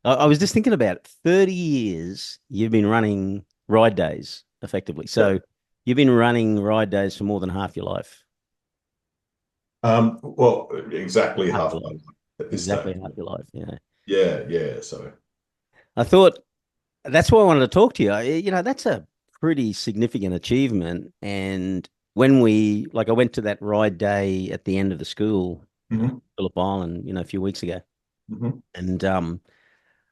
I was just thinking about it. 30 years you've been running ride days effectively. So Yep. you've been running ride days for more than half your life. Well, exactly Half half your my life. life at this Exactly stage. half your life. Yeah. Yeah, yeah. So I thought that's why I wanted to talk to you. That's a pretty significant achievement. And when I went to that ride day at the end of the school, hmm Phillip Island, a few weeks ago. hmm And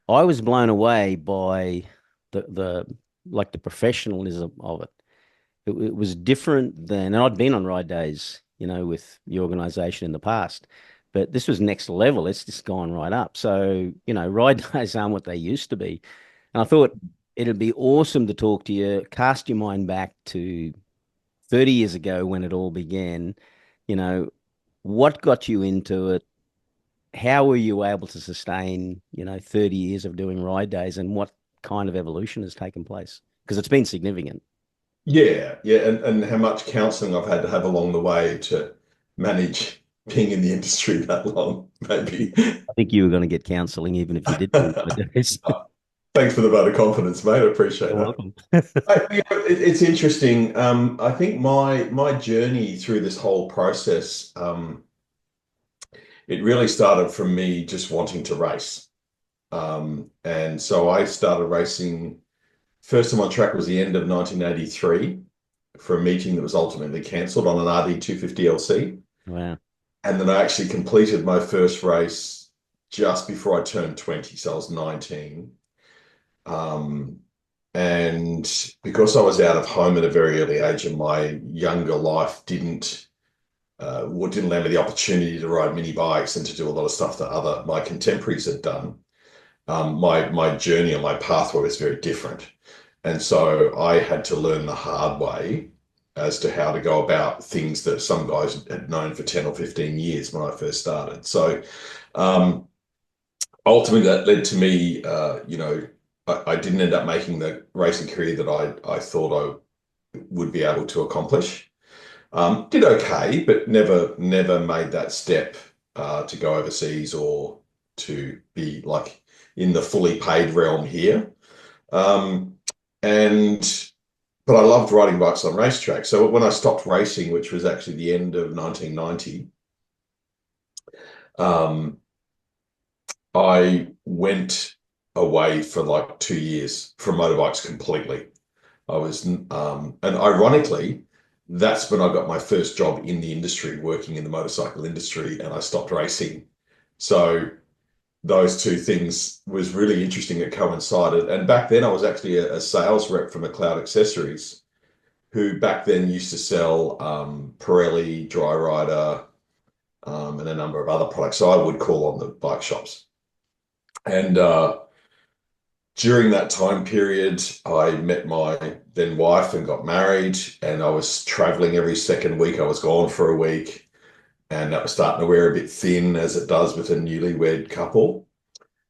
I was blown away by the like the professionalism of it. It was different than, and I'd been on ride days, with the organization in the past, but this was next level. It's just gone right up. So, ride days aren't what they used to be. And I thought it'd be awesome to talk to you, cast your mind back to 30 years ago when it all began. You know, what got you into it? How were you able to sustain, 30 years of doing ride days, and what kind of evolution has taken place? Because it's been significant. yeah, yeah, and how much counselling I've had to have along the way to manage being in the industry that long, maybe. I think you were going to get counselling even if you did do ride days. Thanks for the vote of confidence, mate. I appreciate You're that. welcome. It's interesting. I think my journey through this whole process, it really started from me just wanting to race. And so I started racing. First time on track was the end of 1983 for a meeting that was ultimately cancelled on an RD 250 LC. Wow. And then I actually completed my first race just before I turned 20. So I was 19. Um, and because I was out of home at a very early age and my younger life didn't allow me the opportunity to ride mini bikes and to do a lot of stuff that other my contemporaries had done. My journey and my pathway was very different. And so I had to learn the hard way as to how to go about things that some guys had known for 10 or 15 years when I first started. So um, ultimately that led to me, I didn't end up making the racing career that I thought I would be able to accomplish. Did okay, but never made that step to go overseas or to be like in the fully paid realm here. Um, and but I loved riding bikes on racetracks. So when I stopped racing, which was actually the end of 1990, um, I went away for like 2 years from motorbikes completely. And ironically, that's when I got my first job in the industry, working in the motorcycle industry, and I stopped racing. So those two things was really interesting. It coincided. And back then I was actually a sales rep for McLeod Accessories, who back then used to sell Pirelli, Dry Rider, and a number of other products. So I would call on the bike shops. And during that time period, I met my then wife and got married, and I was traveling every second week. I was gone for a week, and that was starting to wear a bit thin, as it does with a newlywed couple.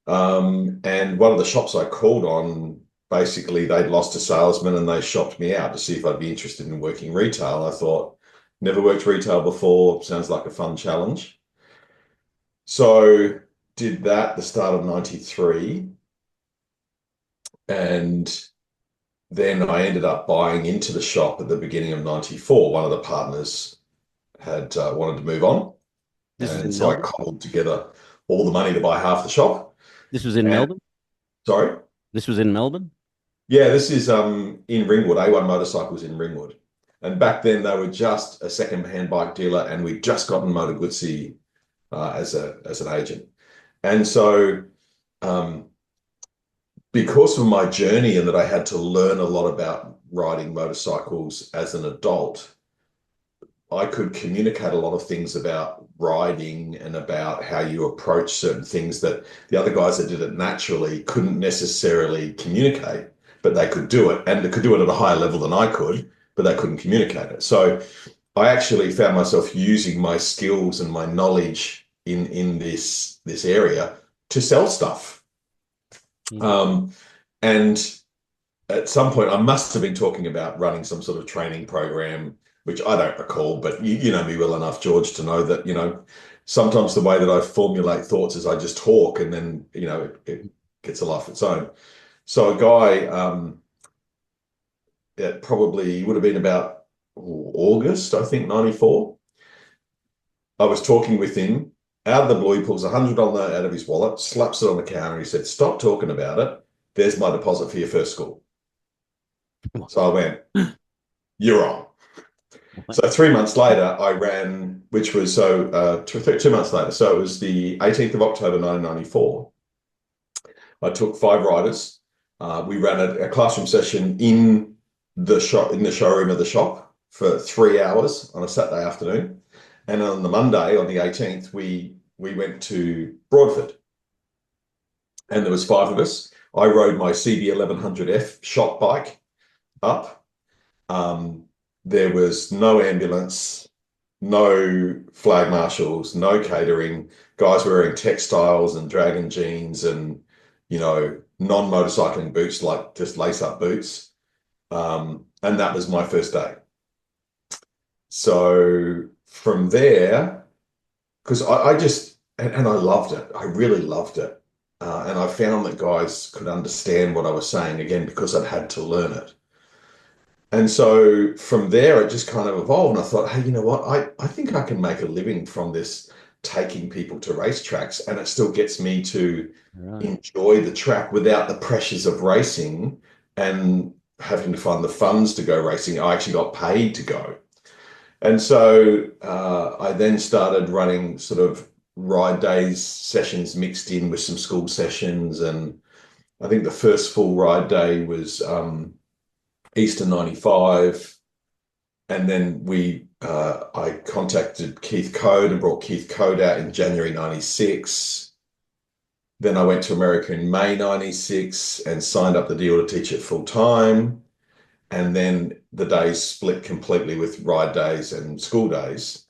And one of the shops I called on, basically, they'd lost a salesman and they shopped me out to see if I'd be interested in working retail. I thought, never worked retail before, sounds like a fun challenge. So did that the start of 93. And then I ended up buying into the shop at the beginning of 94. One of the partners had wanted to move on. This was And in so I Melbourne. cobbled together all the money to buy half the shop. This was in And Melbourne. sorry. This was in Melbourne. Yeah, this is in Ringwood, A1 Motorcycles in Ringwood. And back then they were just a second-hand bike dealer and we'd just gotten Moto Guzzi as an agent. And so um, because of my journey and that I had to learn a lot about riding motorcycles as an adult, I could communicate a lot of things about riding and about how you approach certain things that the other guys that did it naturally couldn't necessarily communicate, but they could do it and they could do it at a higher level than I could, but they couldn't communicate it. So I actually found myself using my skills and my knowledge in this area to sell stuff. Mm. Um, and at some point, I must have been talking about running some sort of training program, which I don't recall, but you know me well enough, George, to know that, sometimes the way that I formulate thoughts is I just talk and then, it gets a life of its own. So a guy, it probably would have been about August, I think, 94. I was talking with him. Out of the blue, he pulls $100 note out of his wallet, slaps it on the counter. He said, "Stop talking about it. There's my deposit for your first school." So I went, "You're on." So 3 months later, I ran, which was 2 months later. So it was the 18th of October, 1994. I took 5 riders. We ran a classroom session in the showroom of the shop for 3 hours on a Saturday afternoon. And on the Monday, on the 18th, we went to Broadford, and there was 5 of us. I rode my CB 1100F shop bike up. Um, there was no ambulance, no flag marshals, no catering, guys wearing textiles and dragon jeans and, non-motorcycling boots, like just lace-up boots. And that was my first day. So from there, because I just, and I loved it. I really loved it. And I found that guys could understand what I was saying again because I'd had to learn it. And so from there, it just kind of evolved. And I thought, hey, you know what? I think I can make a living from this, taking people to racetracks, and it still gets me to Right. enjoy the track without the pressures of racing and having to find the funds to go racing. I actually got paid to go. And so I then started running sort of ride days sessions mixed in with some school sessions. And I think the first full ride day was Easter 95. And then I contacted Keith Code and brought Keith Code out in January 96. Then I went to America in May 96 and signed up the deal to teach it full time. And then the days split completely with ride days and school days.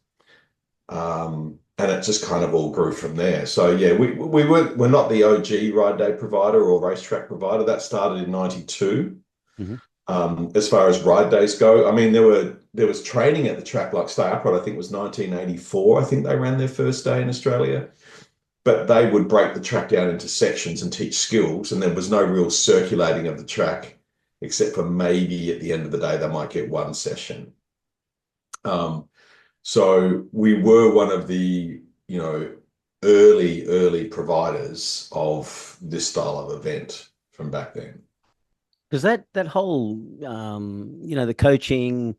And it just kind of all grew from there. So yeah, we're not the OG ride day provider or racetrack provider. That started in 92. Hmm. As far as ride days go, I mean, there was training at the track, like Stay Upright, I think it was 1984. I think they ran their first day in Australia, but they would break the track down into sections and teach skills, and there was no real circulating of the track, except for maybe at the end of the day they might get one session. So we were one of the, early providers of this style of event from back then. Because that whole the coaching,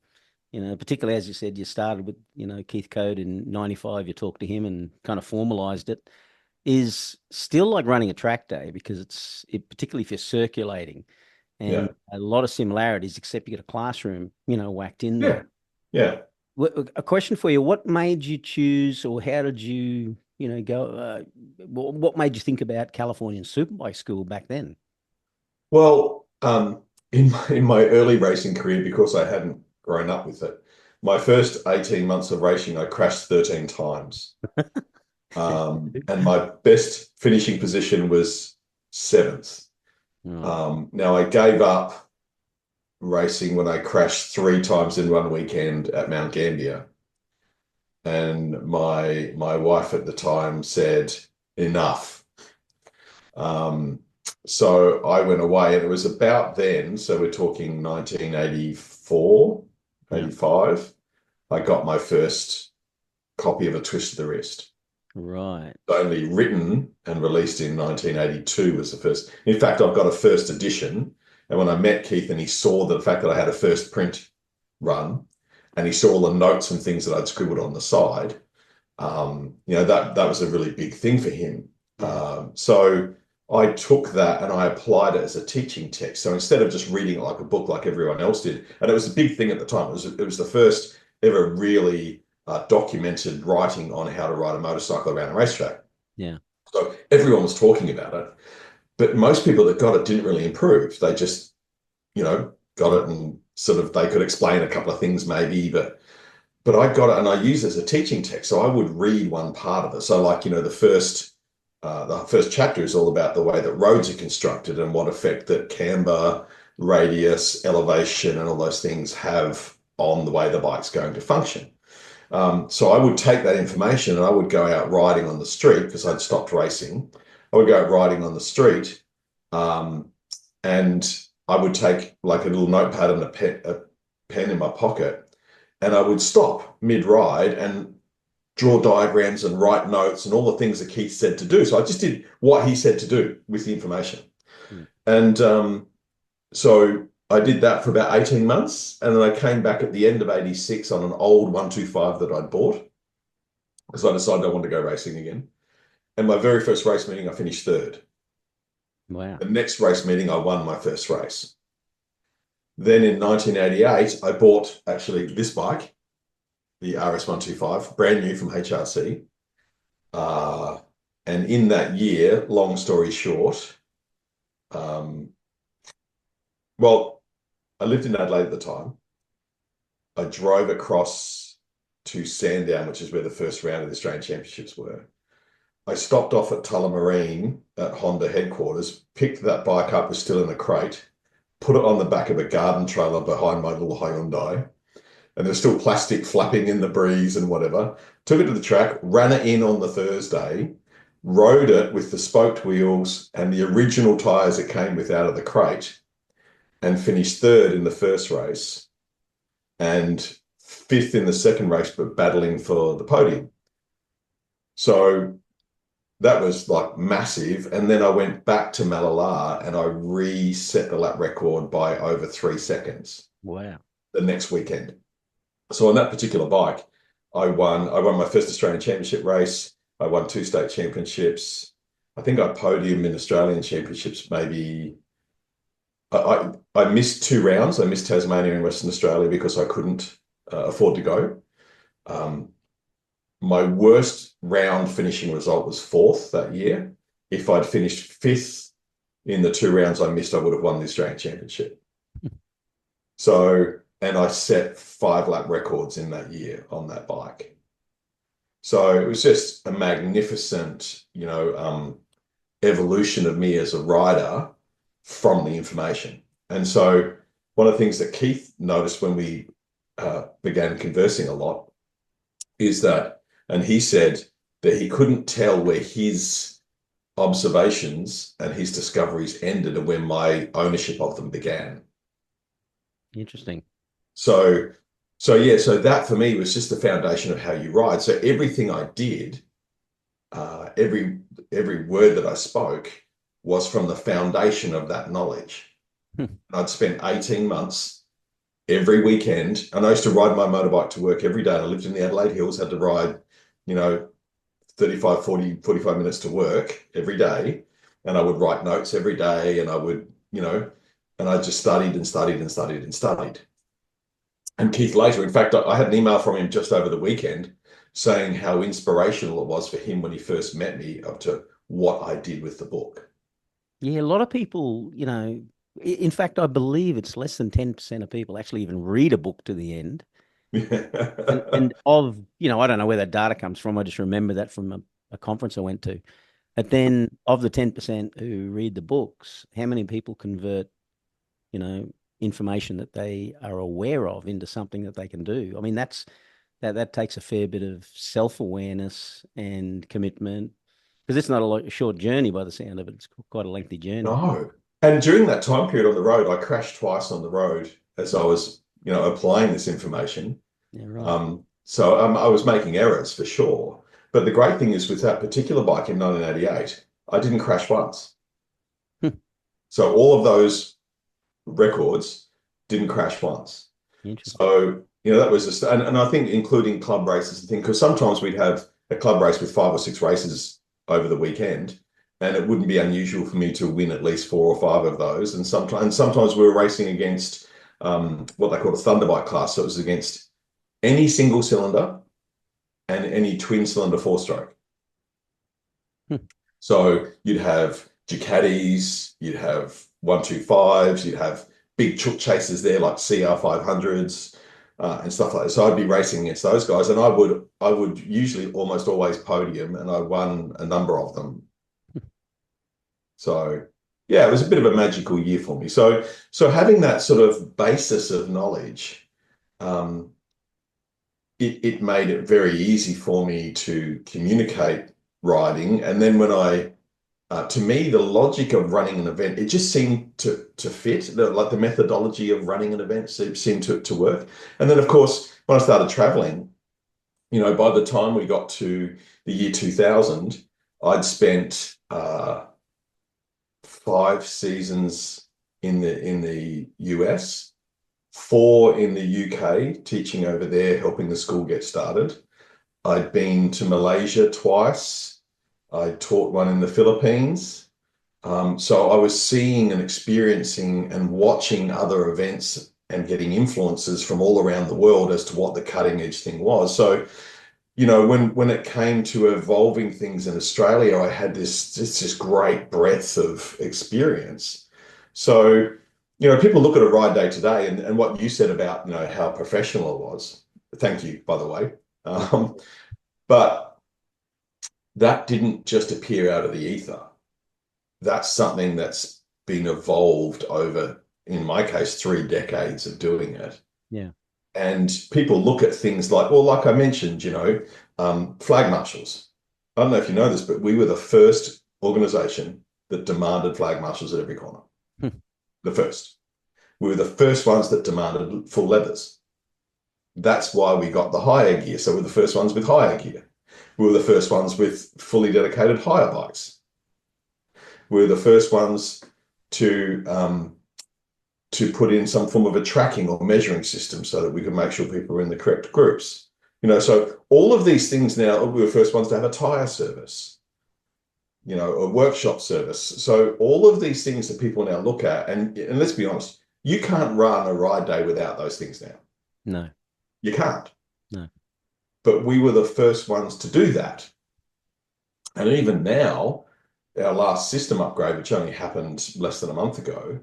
particularly as you said, you started with, Keith Code in 95, you talked to him and kind of formalized it, is still like running a track day because particularly if you're circulating and Yeah. a lot of similarities, except you get a classroom, whacked in Yeah. there. Yeah. A question for you: what made you choose, or how did you, go? What made you think about Californian Superbike School back then? Well, in my early racing career, because I hadn't grown up with it, my first 18 months of racing, I crashed 13 times. And my best finishing position was seventh. Oh, Now I gave up racing when I crashed 3 times in one weekend at Mount Gambier. And my wife at the time said, enough. Um, so I went away, and it was about then, so we're talking 1984, yeah, 85. I got my first copy of A Twist of the Wrist. right. Only written and released in 1982 was the first. In fact, I've got a first edition. And when I met Keith and he saw the fact that I had a first print run, and he saw all the notes and things that I'd scribbled on the side, that was a really big thing for him. Yeah, So I took that and I applied it as a teaching text. So instead of just reading it like a book like everyone else did, and it was a big thing at the time. It was the first ever really documented writing on how to ride a motorcycle around a racetrack. yeah, So everyone was talking about it, but most people that got it didn't really improve. They just, got yeah, it, and sort of they could explain a couple of things maybe, but I got it and I used it as a teaching text. So I would read one part of it. So like, the first chapter is all about the way that roads are constructed and what effect that camber, radius, elevation, and all those things have on the way the bike's going to function. So I would take that information and I would go out riding on the street because I'd stopped racing. I would go out riding on the street Um, and I would take like a little notepad and a pen in my pocket, and I would stop mid-ride and draw diagrams and write notes and all the things that Keith said to do. So I just did what he said to do with the information. Mm. And so I did that for about 18 months. And then I came back at the end of 86 on an old 125 that I'd bought because I decided I wanted to go racing again. And my very first race meeting, I finished third. Wow. The next race meeting, I won my first race. Then in 1988, I bought actually this bike, the RS125, brand new from HRC. Uh, and in that year, long story short, um, well, I lived in Adelaide at the time. I drove across to Sandown, which is where the first round of the Australian Championships were. I stopped off at Tullamarine at Honda headquarters, picked that bike up, was still in a crate, put it on the back of a garden trailer behind my little Hyundai, and there's still plastic flapping in the breeze and whatever. Took it to the track, ran it in on the Thursday, rode it with the spoked wheels and the original tyres it came with out of the crate, and finished third in the first race and fifth in the second race, but battling for the podium. So that was like massive. And then I went back to Malala and I reset the lap record by over 3 seconds Wow. the next weekend. So on that particular bike, I won my first Australian Championship race. I won two state championships. I think I podiumed in Australian Championships maybe. I missed two rounds. I missed Tasmania and Western Australia because I couldn't afford to go. Um, my worst round finishing result was fourth that year. If I'd finished fifth in the two rounds I missed, I would have won the Australian Championship. So, and I set 5 lap records in that year on that bike. So it was just a magnificent, evolution of me as a rider from the information. And so one of the things that Keith noticed when we began conversing a lot is that, and he said that he couldn't tell where his observations and his discoveries ended and where my ownership of them began. Interesting. So, so that for me was just the foundation of how you ride. So everything I did, every word that I spoke was from the foundation of that knowledge. Hmm. I'd spent 18 months every weekend, and I used to ride my motorbike to work every day. And I lived in the Adelaide Hills, had to ride, you know, 35, 40, 45 minutes to work every day. And I would write notes every day and I would, and I just studied and studied and studied and studied. And Keith later, in fact, I had an email from him just over the weekend saying how inspirational it was for him when he first met me up to what I did with the book. Yeah, a lot of people, in fact, I believe it's less than 10% of people actually even read a book to the end. And of, I don't know where that data comes from. I just remember that from a conference I went to. But then of the 10% who read the books, how many people convert, information that they are aware of into something that they can do? I mean, that takes a fair bit of self-awareness and commitment because it's not a short journey by the sound of it. It's quite a lengthy journey. No. And during that time period on the road, I crashed twice on the road as I was, applying this information. Yeah, right. So I was making errors for sure. But the great thing is with that particular bike in 1988, I didn't crash once. So all of those records didn't crash once. Interesting. So, that was just, and I think including club races and things, because sometimes we'd have a club race with 5 or 6 races over the weekend, and it wouldn't be unusual for me to win at least 4 or 5 of those. And sometimes we were racing against what they call a Thunderbike class. So it was against any single cylinder and any twin cylinder 4-stroke. Hmm. So you'd have Ducatis, you'd have 125s, you'd have big chook chasers there like CR500s and stuff like that. So I'd be racing against those guys, and I would usually almost always podium, and I won a number of them. So yeah, it was a bit of a magical year for me. So having that sort of basis of knowledge, um, it made it very easy for me to communicate riding. And then when I to me, the logic of running an event, it just seemed to fit. Like the methodology of running an event seemed to work. And then, of course, when I started traveling, by the time we got to the year 2000, I'd spent 5 seasons in the US, 4 in the UK, teaching over there, helping the school get started. I'd been to Malaysia twice. I taught one in the Philippines. So I was seeing and experiencing and watching other events and getting influences from all around the world as to what the cutting edge thing was. So, when it came to evolving things in Australia, I had this great breadth of experience. So, people look at a ride day today and what you said about, how professional it was. Thank you, by the way. But that didn't just appear out of the ether. That's something that's been evolved over, in my case, 3 decades of doing it. Yeah. And people look at things like, well, like I mentioned, flag marshals. I don't know if you know this, but we were the first organization that demanded flag marshals at every corner. The first. We were the first ones that demanded full leathers. That's why we got the hire gear. So we're the first ones with hire gear. We were the first ones with fully dedicated hire bikes. We were the first ones to put in some form of a tracking or measuring system so that we could make sure people were in the correct groups. So all of these things now, we were the first ones to have a tire service, a workshop service. So all of these things that people now look at, and let's be honest, you can't run a ride day without those things now. No. You can't. No. But we were the first ones to do that. And even now, our last system upgrade, which only happened less than a month ago,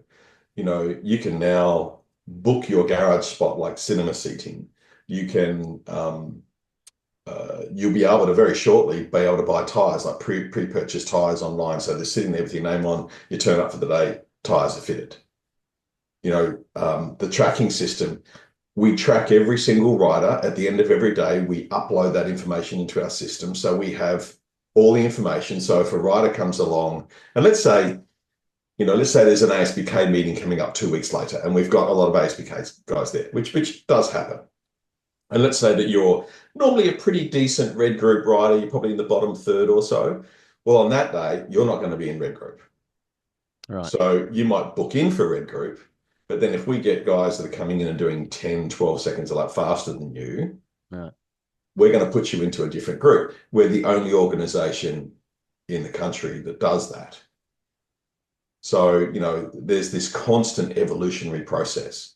you can now book your garage spot like cinema seating. You can, you'll be able to very shortly be able to buy tires, like pre-purchased tires online. So they're sitting there with your name on, you turn up for the day, tires are fitted. The tracking system, we track every single rider. At the end of every day, we upload that information into our system. So we have all the information. So if a rider comes along, and let's say there's an ASBK meeting coming up 2 weeks later, and we've got a lot of ASBK guys there, which does happen. And let's say that you're normally a pretty decent red group rider, you're probably in the bottom third or so. Well, on that day, you're not going to be in red group. Right. So you might book in for red group, but then if we get guys that are coming in and doing 10, 12 seconds a lap faster than you, Right. we're going to put you into a different group. We're the only organization in the country that does that. So, there's this constant evolutionary process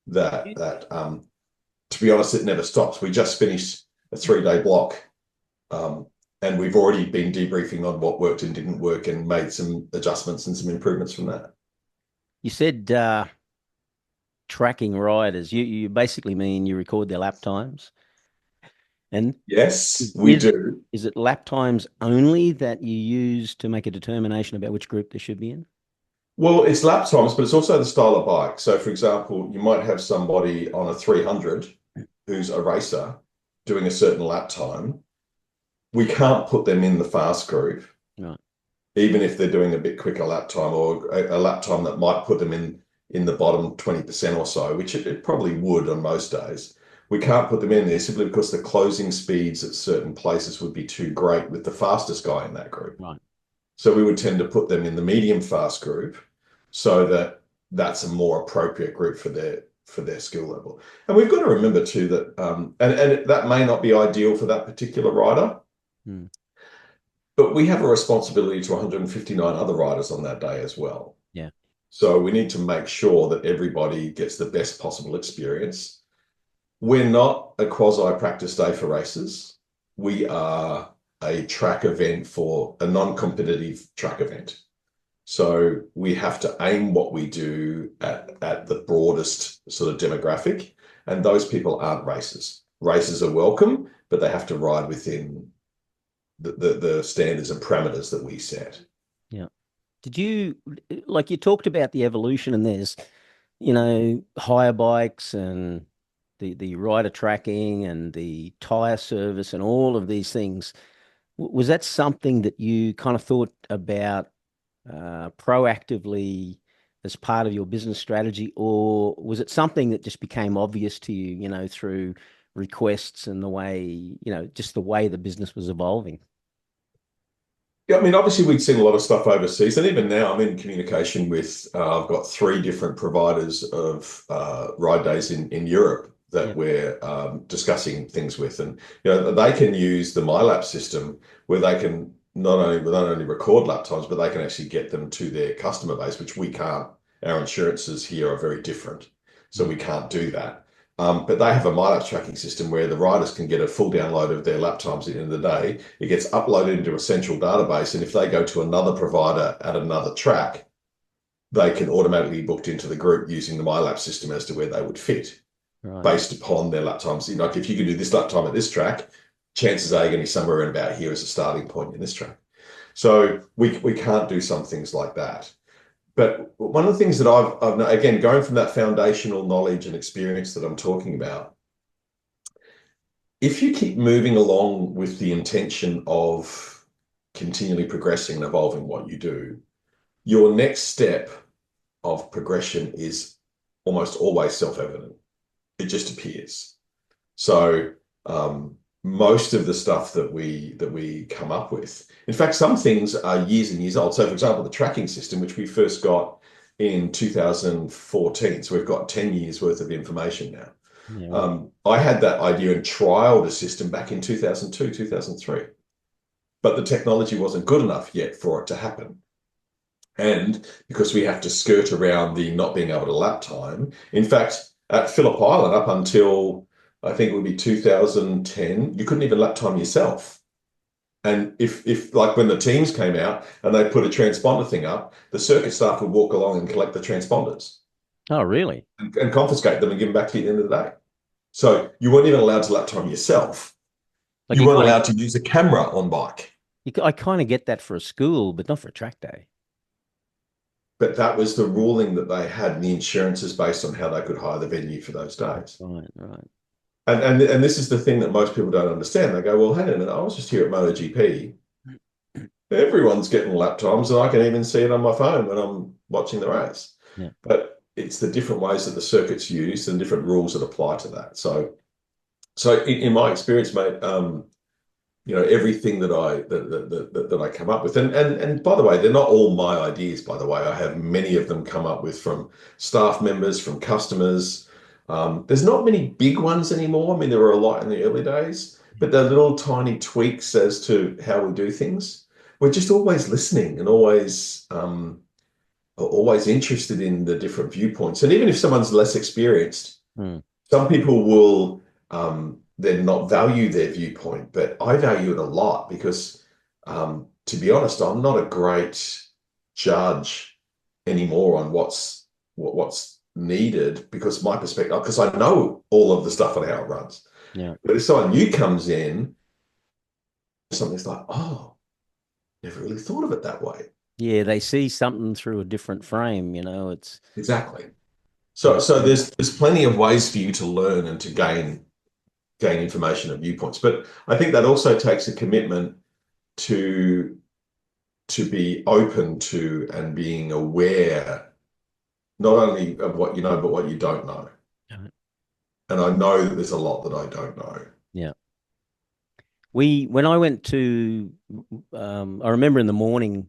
that to be honest, it never stops. We just finished a 3-day block, and we've already been debriefing on what worked and didn't work and made some adjustments and some improvements from that. You said tracking riders. You basically mean you record their lap times. And Yes, we is do. is it lap times only that you use to make a determination about which group they should be in? Well, it's lap times, but it's also the style of bike. So, for example, you might have somebody on a 300 who's a racer doing a certain lap time. We can't put them in the fast group, Right. even if they're doing a bit quicker lap time or a lap time that might put them in the bottom 20% or so, which it probably would on most days. We can't put them in there simply because the closing speeds at certain places would be too great with the fastest guy in that group. Right. So we would tend to put them in the medium fast group so that that's a more appropriate group for their skill level. And we've got to remember too that and that may not be ideal for that particular rider, but we have a responsibility to 159 other riders on that day as well. Yeah. So we need to make sure that everybody gets the best possible experience. We're not a quasi practice day for races. We are a track event for a non-competitive track event. So we have to aim what we do at the broadest sort of demographic. And those people aren't racers. Racers are welcome, but they have to ride within the standards and parameters that we set. Yeah. Did you you talked about the evolution and there's, hire bikes and the rider tracking and the tire service and all of these things. Was that something that you kind of thought about proactively as part of your business strategy, or was it something that just became obvious to you, through requests and the way, just the way the business was evolving? Yeah, I mean, obviously we'd seen a lot of stuff overseas, and even now I'm in communication with. I've got three different providers of ride days in Europe that Yeah. we're discussing things with, and they can use the MyLap system where they can not only record lap times, but they can actually get them to their customer base, which we can't. Our insurances here are very different, so Mm. we can't do that. But they have a MyLap tracking system where the riders can get a full download of their lap times at the end of the day. It gets uploaded into a central database, and if they go to another provider at another track, they can automatically be booked into the group using the MyLap system as to where they would fit Right. based upon their lap times. Like if you can do this lap time at this track, chances are you're going to be somewhere around about here as a starting point in this track. So we can't do some things like that. But one of the things that I've again, going from that foundational knowledge and experience that I'm talking about, if you keep moving along with the intention of continually progressing and evolving what you do, your next step of progression is almost always self-evident. It just appears. So most of the stuff that we come up with, in fact, some things are years and years old. So, for example, the tracking system, which we first got in 2014, so we've got 10 years worth of information now. Yeah. Right. I had that idea and trialed a system back in 2002, 2003, but the technology wasn't good enough yet for it to happen. And because we have to skirt around the not being able to lap time, in fact, at Phillip Island, up until I think it would be 2010, you couldn't even lap time yourself. And if like when the teams came out and they put a transponder thing up, the circuit staff would walk along and collect the transponders Oh, really? and confiscate them and give them back to you at the end of the day. So you weren't even allowed to lap time yourself. Like You you weren't kind of, allowed to use a camera on bike. I kind of get that for a school, but not for a track day. But that was the ruling that they had, and the insurances based on how they could hire the venue for those days. Right, right. And this is the thing that most people don't understand. They go, well, hang on a minute, I was just here at MotoGP. Everyone's getting lap times, and I can even see it on my phone when I'm watching the race. Yeah. But it's the different ways that the circuit's used and different rules that apply to that. So in my experience, mate, everything that I come up with, and by the way, they're not all my ideas. By the way, I have many of them come up with from staff members, from customers. There's not many big ones anymore. I mean, there were a lot in the early days, but they're little tiny tweaks as to how we do things. We're just always listening and always interested in the different viewpoints. And even if someone's less experienced, Hmm. some people will then not value their viewpoint, but I value it a lot because, to be honest, I'm not a great judge anymore on what's needed because my perspective, because I know all of the stuff on how it runs. Yeah. But if someone new comes in, something's like, oh, never really thought of it that way. Yeah, they see something through a different frame, it's Exactly. So, yeah. so there's plenty of ways for you to learn and to gain information and viewpoints. But I think that also takes a commitment to be open to and being aware not only of what you know, but what you don't know. And I know that there's a lot that I don't know. Yeah. When I went to, I remember in the morning,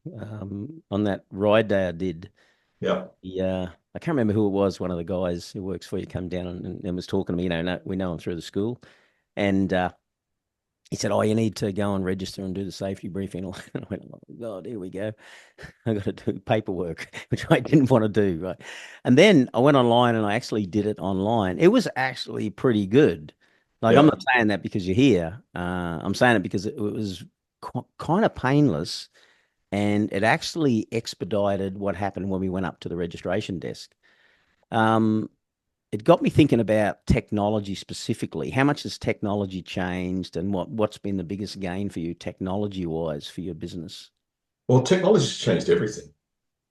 on that ride day I did, Yeah. I can't remember who it was, one of the guys who works for you come down and was talking to me, we know him through the school. And he said, "Oh, you need to go and register and do the safety briefing." And I went, "Oh God, here we go. I got to do paperwork," which I didn't want to do. Right. And then I went online and I actually did it online. It was actually pretty good. Like, I'm Yeah. not saying that because you're here. I'm saying it because it was kind of painless, and it actually expedited what happened when we went up to the registration desk. Um, it got me thinking about technology specifically. How much has technology changed, and what's been the biggest gain for you technology wise for your business? Well, technology's changed everything.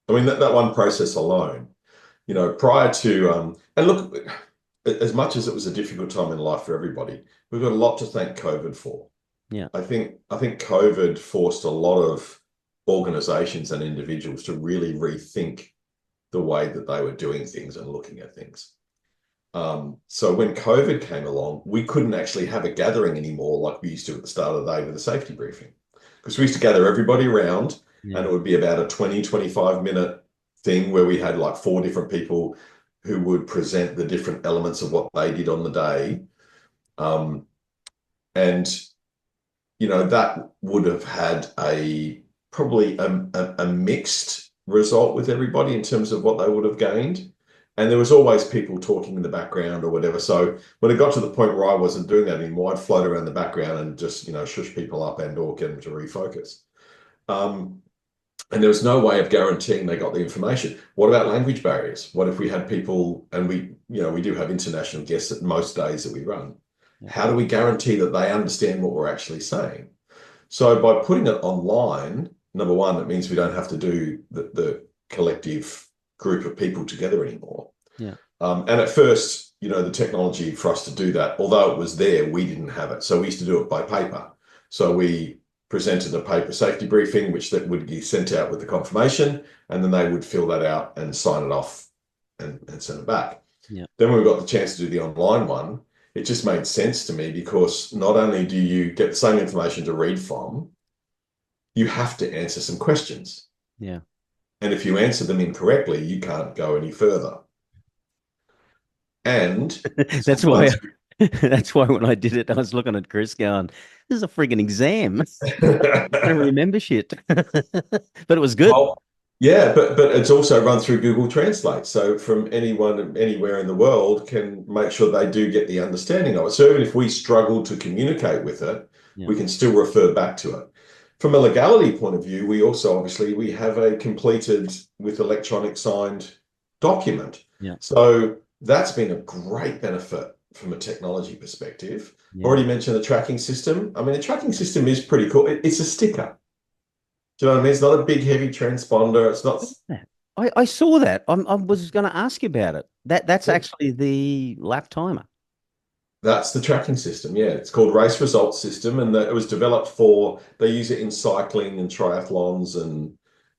I mean, that one process alone, prior to, and look, as much as it was a difficult time in life for everybody, we've got a lot to thank COVID for. Yeah. I think COVID forced a lot of organizations and individuals to really rethink the way that they were doing things and looking at things. So when COVID came along, we couldn't actually have a gathering anymore like we used to at the start of the day with a safety briefing. Because we used to gather everybody around and Yeah. it would be about a 20, 25-minute thing where we had like 4 different people who would present the different elements of what they did on the day. Um, and, that would have had probably a mixed result with everybody in terms of what they would have gained. And there was always people talking in the background or whatever. So when it got to the point where I wasn't doing that anymore, I'd float around the background and just, shush people up and or get them to refocus. Um, and there was no way of guaranteeing they got the information. What about language barriers? What if we had people, and we do have international guests at most days that we run. Yeah. How do we guarantee that they understand what we're actually saying? So by putting it online, number one, it means we don't have to do the collective group of people together anymore. Yeah. And at first, the technology for us to do that, although it was there, we didn't have it. So we used to do it by paper. So we presented a paper safety briefing, which that would be sent out with the confirmation, and then they would fill that out and sign it off and send it back. Yeah. Then when we got the chance to do the online one, it just made sense to me because not only do you get the same information to read from, you have to answer some questions. Yeah. And if you answer them incorrectly, you can't go any further. And That's why sometimes that's why when I did it, I was looking at Chris going, this is a friggin' exam. I don't remember shit. But it was good. well, yeah, but it's also run through Google Translate. So from anyone anywhere in the world can make sure they do get the understanding of it. So even if we struggle to communicate with it, Yeah. we can still refer back to it. From a legality point of view, we also obviously we have a completed with electronic signed document. Yeah. So that's been a great benefit from a technology perspective. Yeah. Already mentioned the tracking system. I mean, the tracking system is pretty cool. It's a sticker. Do you know what I mean? It's not a big, heavy transponder. It's not. That. I saw that. I was going to ask you about it. That's actually the lap timer. That's the tracking system. Yeah, it's called Race Results System, and it was developed for. They use it in cycling and triathlons and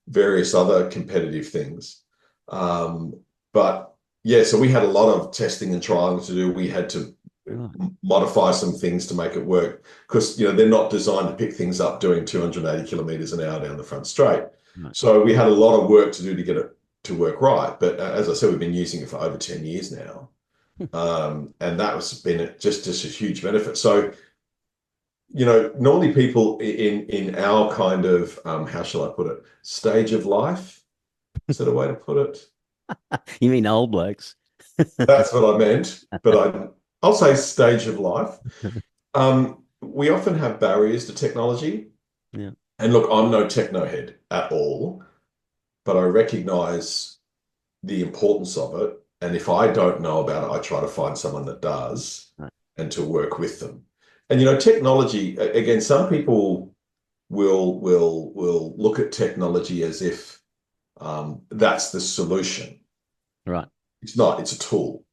various other competitive things. Um, but yeah, so we had a lot of testing and trialing to do. We had to Right. modify some things to make it work because they're not designed to pick things up doing 280 kilometers an hour down the front straight. Right. So we had a lot of work to do to get it to work right. But as I said, we've been using it for over 10 years now. And that was been just a huge benefit. So, normally people in our kind of how shall I put it, stage of life, is that a way to put it? You mean old blokes? That's what I meant, but I'll say stage of life. We often have barriers to technology. Yeah. And look, I'm no techno head at all, but I recognize the importance of it. And if I don't know about it, I try to find someone that does Right. and to work with them. And technology, again, some people will look at technology as if that's the solution. Right. It's not, it's a tool.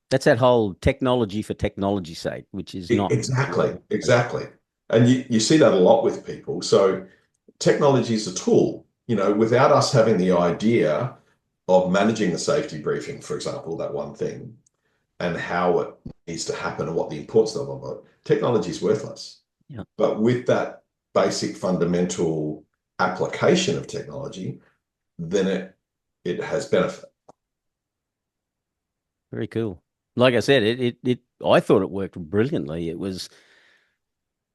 That's that whole technology for technology's sake, which is not Exactly, exactly. And you see that a lot with people. So technology is a tool. Without us having the idea of managing the safety briefing, for example, that one thing, and how it needs to happen and what the importance of it, technology is worthless. Yeah. But with that basic fundamental application of technology, then it has benefit. Very cool. Like I said, I thought it worked brilliantly. It was,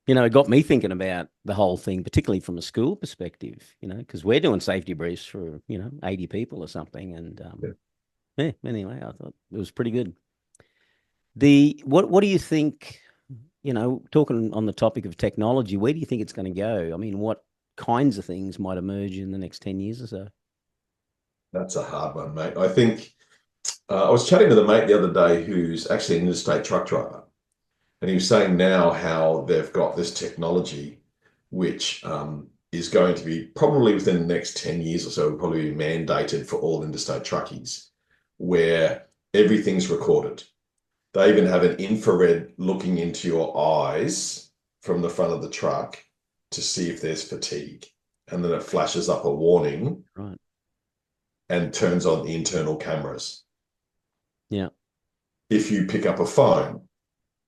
it got me thinking about the whole thing, particularly from a school perspective, because we're doing safety briefs for, 80 people or something. And Yeah. yeah, anyway, I thought it was pretty good. What do you think, talking on the topic of technology, where do you think it's going to go? I mean, what kinds of things might emerge in the next 10 years or so? That's a hard one, mate. I think I was chatting with a mate the other day who's actually an interstate truck driver. And he was saying now how they've got this technology, which is going to be probably within the next 10 years or so, will probably be mandated for all interstate truckies, where everything's recorded. They even have an infrared looking into your eyes from the front of the truck to see if there's fatigue. and then it flashes up a warning Right. and turns on the internal cameras. Yeah. If you pick up a phone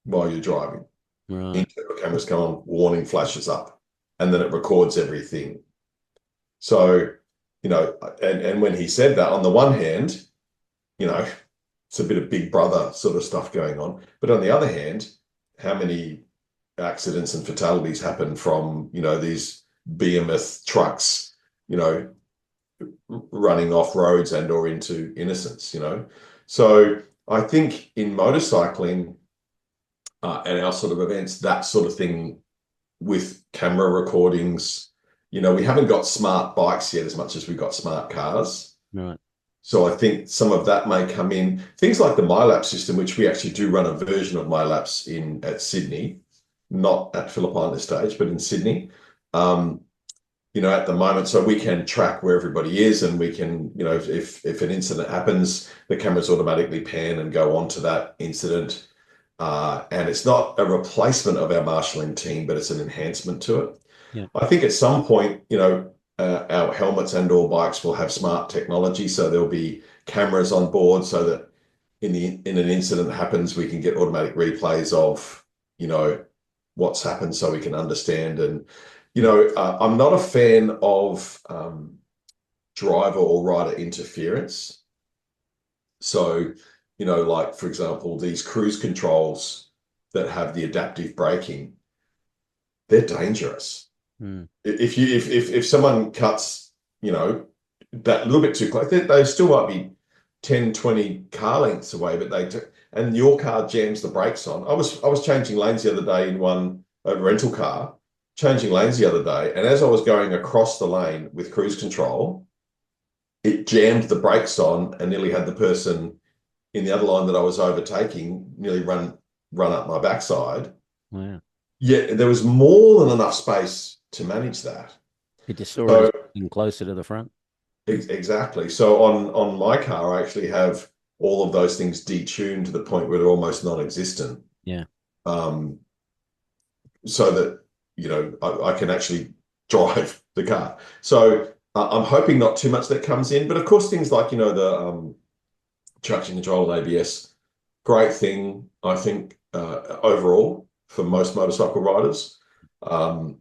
while you're driving, Right. internal cameras come on, warning flashes up, and then it records everything. So, and when he said that, on the one hand, you know, it's a bit of big brother sort of stuff going on. But on the other hand, how many accidents and fatalities happen from, these behemoth trucks, you know, running off roads and or into innocence. So I think in motorcycling and our sort of events, that sort of thing with camera recordings, we haven't got smart bikes yet as much as we've got smart cars. Right. So I think some of that may come in. Things like the MyLab system, which we actually do run a version of MyLabs in at Sydney, not at Phillip Island at this stage, but in Sydney. Um, at the moment, so we can track where everybody is, and we can, if an incident happens, the cameras automatically pan and go on to that incident. And it's not a replacement of our marshalling team, but it's an enhancement to it. Yeah. I think at some point, our helmets and all bikes will have smart technology, so there'll be cameras on board, so that in an incident happens, we can get automatic replays of, what's happened, so we can understand. And I'm not a fan of driver or rider interference. So, like for example, these cruise controls that have the adaptive braking, they're dangerous. Mm. If someone cuts, that little bit too close, they still might be 10, 20 car lengths away, but and your car jams the brakes on. I was changing lanes the other day in a rental car, changing lanes the other day, and as I was going across the lane with cruise control, it jammed the brakes on and nearly had the person in the other line that I was overtaking nearly run up my backside. Wow. Yet there was more than enough space to manage that. It just saw it as So being closer to the front. exactly. So on my car, I actually have all of those things detuned to the point where they're almost non-existent. Yeah. Um, so that I can actually drive the car. So I'm hoping not too much that comes in, but of course things like the traction control and ABS, great thing I think overall for most motorcycle riders. Um,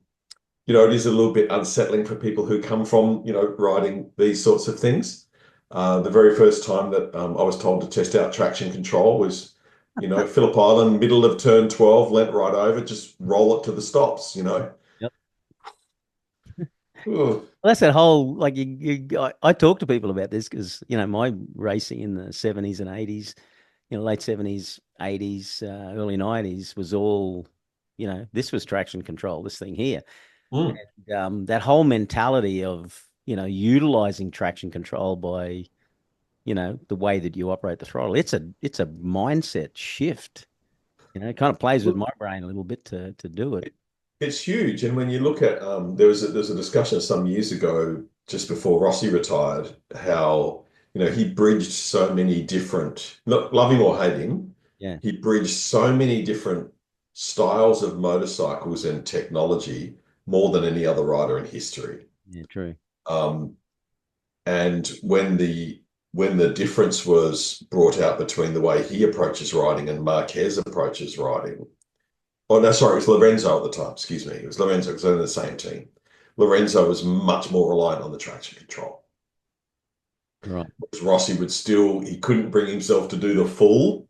it is a little bit unsettling for people who come from, riding these sorts of things. The very first time that I was told to test out traction control was, Phillip Island, middle of turn 12, leant right over, just roll it to the stops. Yep. Ugh. Well, that's that whole like I talk to people about this because my racing in the 70s and 80s, late 70s, 80s, early 90s was all, this was traction control, this thing here. Mm. And that whole mentality of, utilizing traction control by, the way that you operate the throttle, it's a mindset shift. It kind of plays with my brain a little bit to do it. It's huge. And when you look at, there was a discussion some years ago, just before Rossi retired, how, he bridged so many different, love him or hate him, Yeah. he bridged so many different styles of motorcycles and technology more than any other rider in history. Yeah, true. Um, and when the difference was brought out between the way he approaches riding and Marquez approaches riding, oh, no, sorry, it was Lorenzo at the time. Excuse me. It was Lorenzo because they're in the same team. Lorenzo was much more reliant on the traction control. Right. Whereas Rossi he couldn't bring himself to do the full,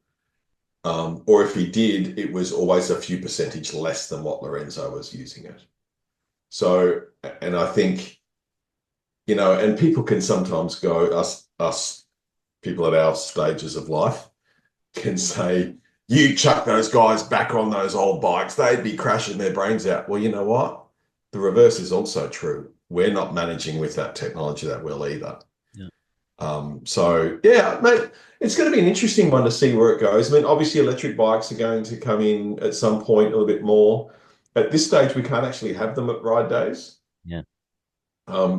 or if he did, it was always a few percentage less than what Lorenzo was using it. So, and I think, and people can sometimes go, us people at our stages of life can say, you chuck those guys back on those old bikes, they'd be crashing their brains out. Well, you know what? The reverse is also true. We're not managing with that technology that well either. Yeah. So yeah, mate, it's going to be an interesting one to see where it goes. I mean, obviously electric bikes are going to come in at some point a little bit more. At this stage, we can't actually have them at ride days, Yeah.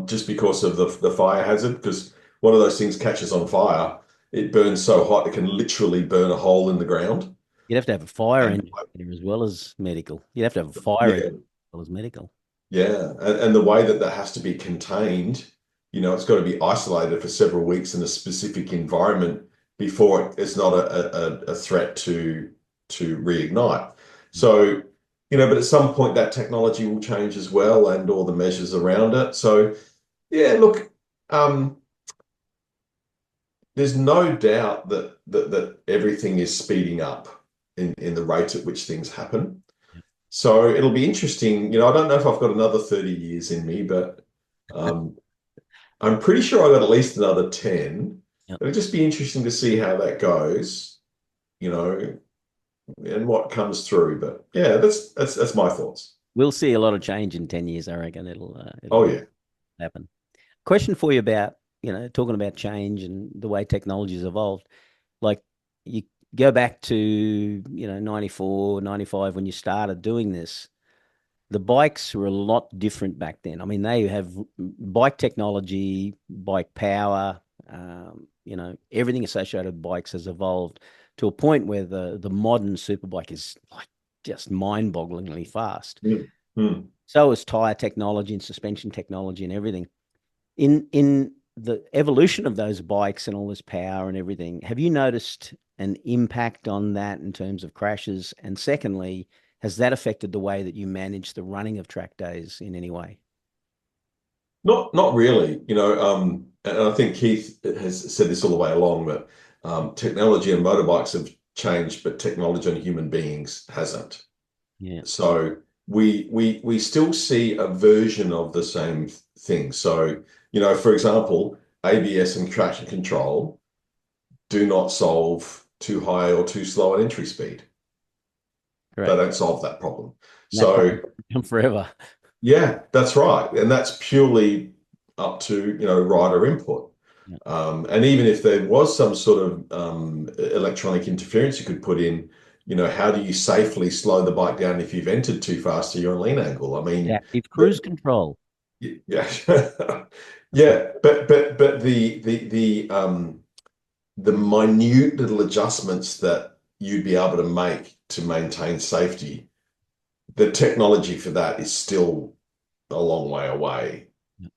just because of the fire hazard, because one of those things catches on fire, it burns so hot it can literally burn a hole in the ground. You'd have to have a fire And engine there as well as medical. You'd have to have a fire engine yeah, as well as medical. Yeah, and the way that that has to be contained, it's got to be isolated for several weeks in a specific environment before it's not a threat to reignite. So, but at some point that technology will change as well, and all the measures around it. So, yeah, look, um, there's no doubt that everything is speeding up in the rate at which things happen. So it'll be interesting. I don't know if I've got another 30 years in me, but um, I'm pretty sure I've got at least another 10. Yep. It'll just be interesting to see how that goes, you know, and what comes through. But yeah, that's my thoughts. We'll see a lot of change in 10 years, I reckon. Oh It'll yeah. happen. Question for you about, talking about change and the way technology has evolved. Like you go back to, 94, 95 when you started doing this, the bikes were a lot different back then. I mean, they have bike technology, bike power, everything associated with bikes has evolved to a point where the modern superbike is like just mind-bogglingly fast. Mm. Mm. So is tire technology and suspension technology and everything. In the evolution of those bikes and all this power and everything, have you noticed an impact on that in terms of crashes? And secondly, has that affected the way that you manage the running of track days in any way? Not really, and I think Keith has said this all the way along, but technology and motorbikes have changed, but technology on human beings hasn't. Yeah, So we still see a version of the same thing. So, for example, ABS and traction control do not solve too high or too slow an entry speed. They correct. don't solve that problem. And that So problem forever. yeah, that's right. And that's purely up to, rider input. Yeah. And even if there was some sort of electronic interference you could put in, how do you safely slow the bike down if you've entered too fast to your lean angle? I mean, Adaptive cruise the, control. yeah, yeah, but the minute little adjustments that you'd be able to make to maintain safety, the technology for that is still a long way away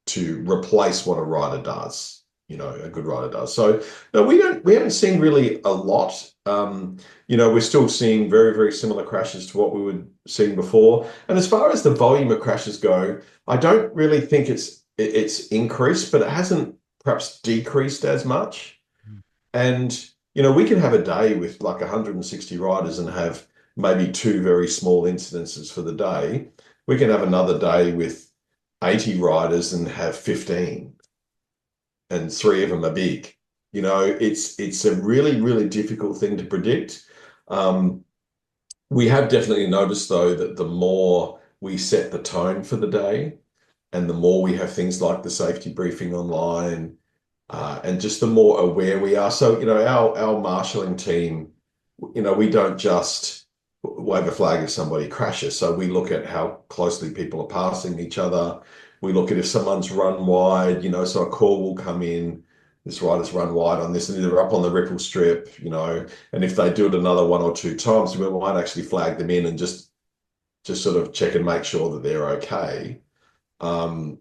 to replace what a rider does, a good rider does. So no, we haven't seen really a lot. We're still seeing very, very similar crashes to what we were seeing before. And as far as the volume of crashes go, I don't really think it's increased, but it hasn't perhaps decreased as much. And, we can have a day with like 160 riders and have maybe two very small incidences for the day. We can have another day with 80 riders and have 15, and three of them are big. It's a really, really difficult thing to predict. Um, we have definitely noticed though that the more we set the tone for the day and the more we have things like the safety briefing online, and just the more aware we are. So, our marshalling team, we don't just wave a flag if somebody crashes. So we look at how closely people are passing each other. We look at if someone's run wide, so a call will come in. This rider's run wide on this, and they're up on the ripple strip, and if they do it another one or two times, we might actually flag them in and just sort of check and make sure that they're okay. Um,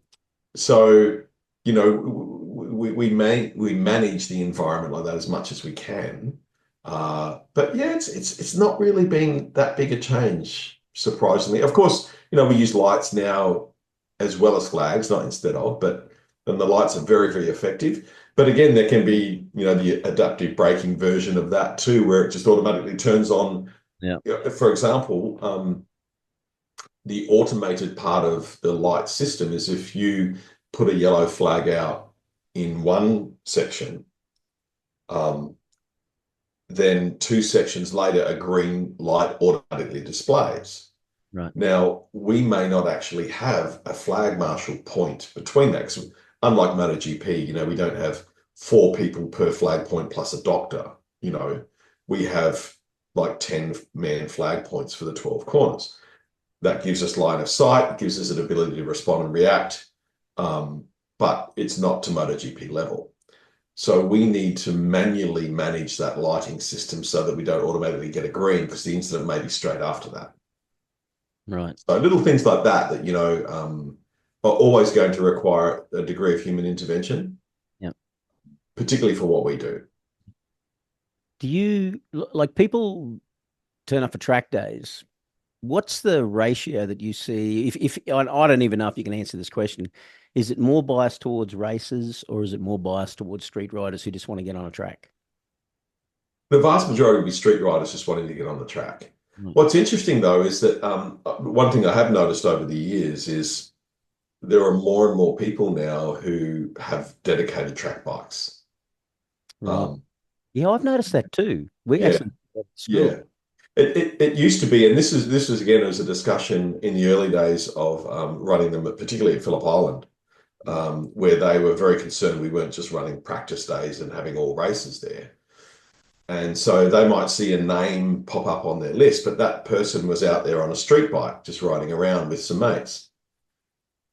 so, we manage the environment like that as much as we can. But yeah, it's not really been that big a change, surprisingly. Of course, we use lights now as well as flags, not instead of, but then the lights are very, very effective. But again, there can be, the adaptive braking version of that too, where it just automatically turns on. Yeah. For example, the automated part of the light system is if you put a yellow flag out in one section, um, then two sections later, a green light automatically displays. Right. Now, we may not actually have a flag marshal point between that, because unlike MotoGP, we don't have four people per flag point plus a doctor. We have like 10-man flag points for the 12 corners. That gives us line of sight, it gives us an ability to respond and react, but it's not to MotoGP level. So we need to manually manage that lighting system so that we don't automatically get a green because the incident may be straight after that. Right. So little things like that that, are always going to require a degree of human intervention, Yeah. particularly for what we do. Do you like people turn up for track days? What's the ratio that you see? If I don't even know if you can answer this question. Is it more biased towards racers or is it more biased towards street riders who just want to get on a track? The vast majority will be street riders just wanting to get on the track. Right. What's interesting though is that one thing I have noticed over the years is there are more and more people now who have dedicated track bikes. Right. Um, Yeah, I've noticed that too. We yeah, actually at school. yeah. It used to be, and this was again as a discussion in the early days of running them, particularly at Phillip Island, where they were very concerned we weren't just running practice days and having all races there. And so they might see a name pop up on their list, but that person was out there on a street bike just riding around with some mates.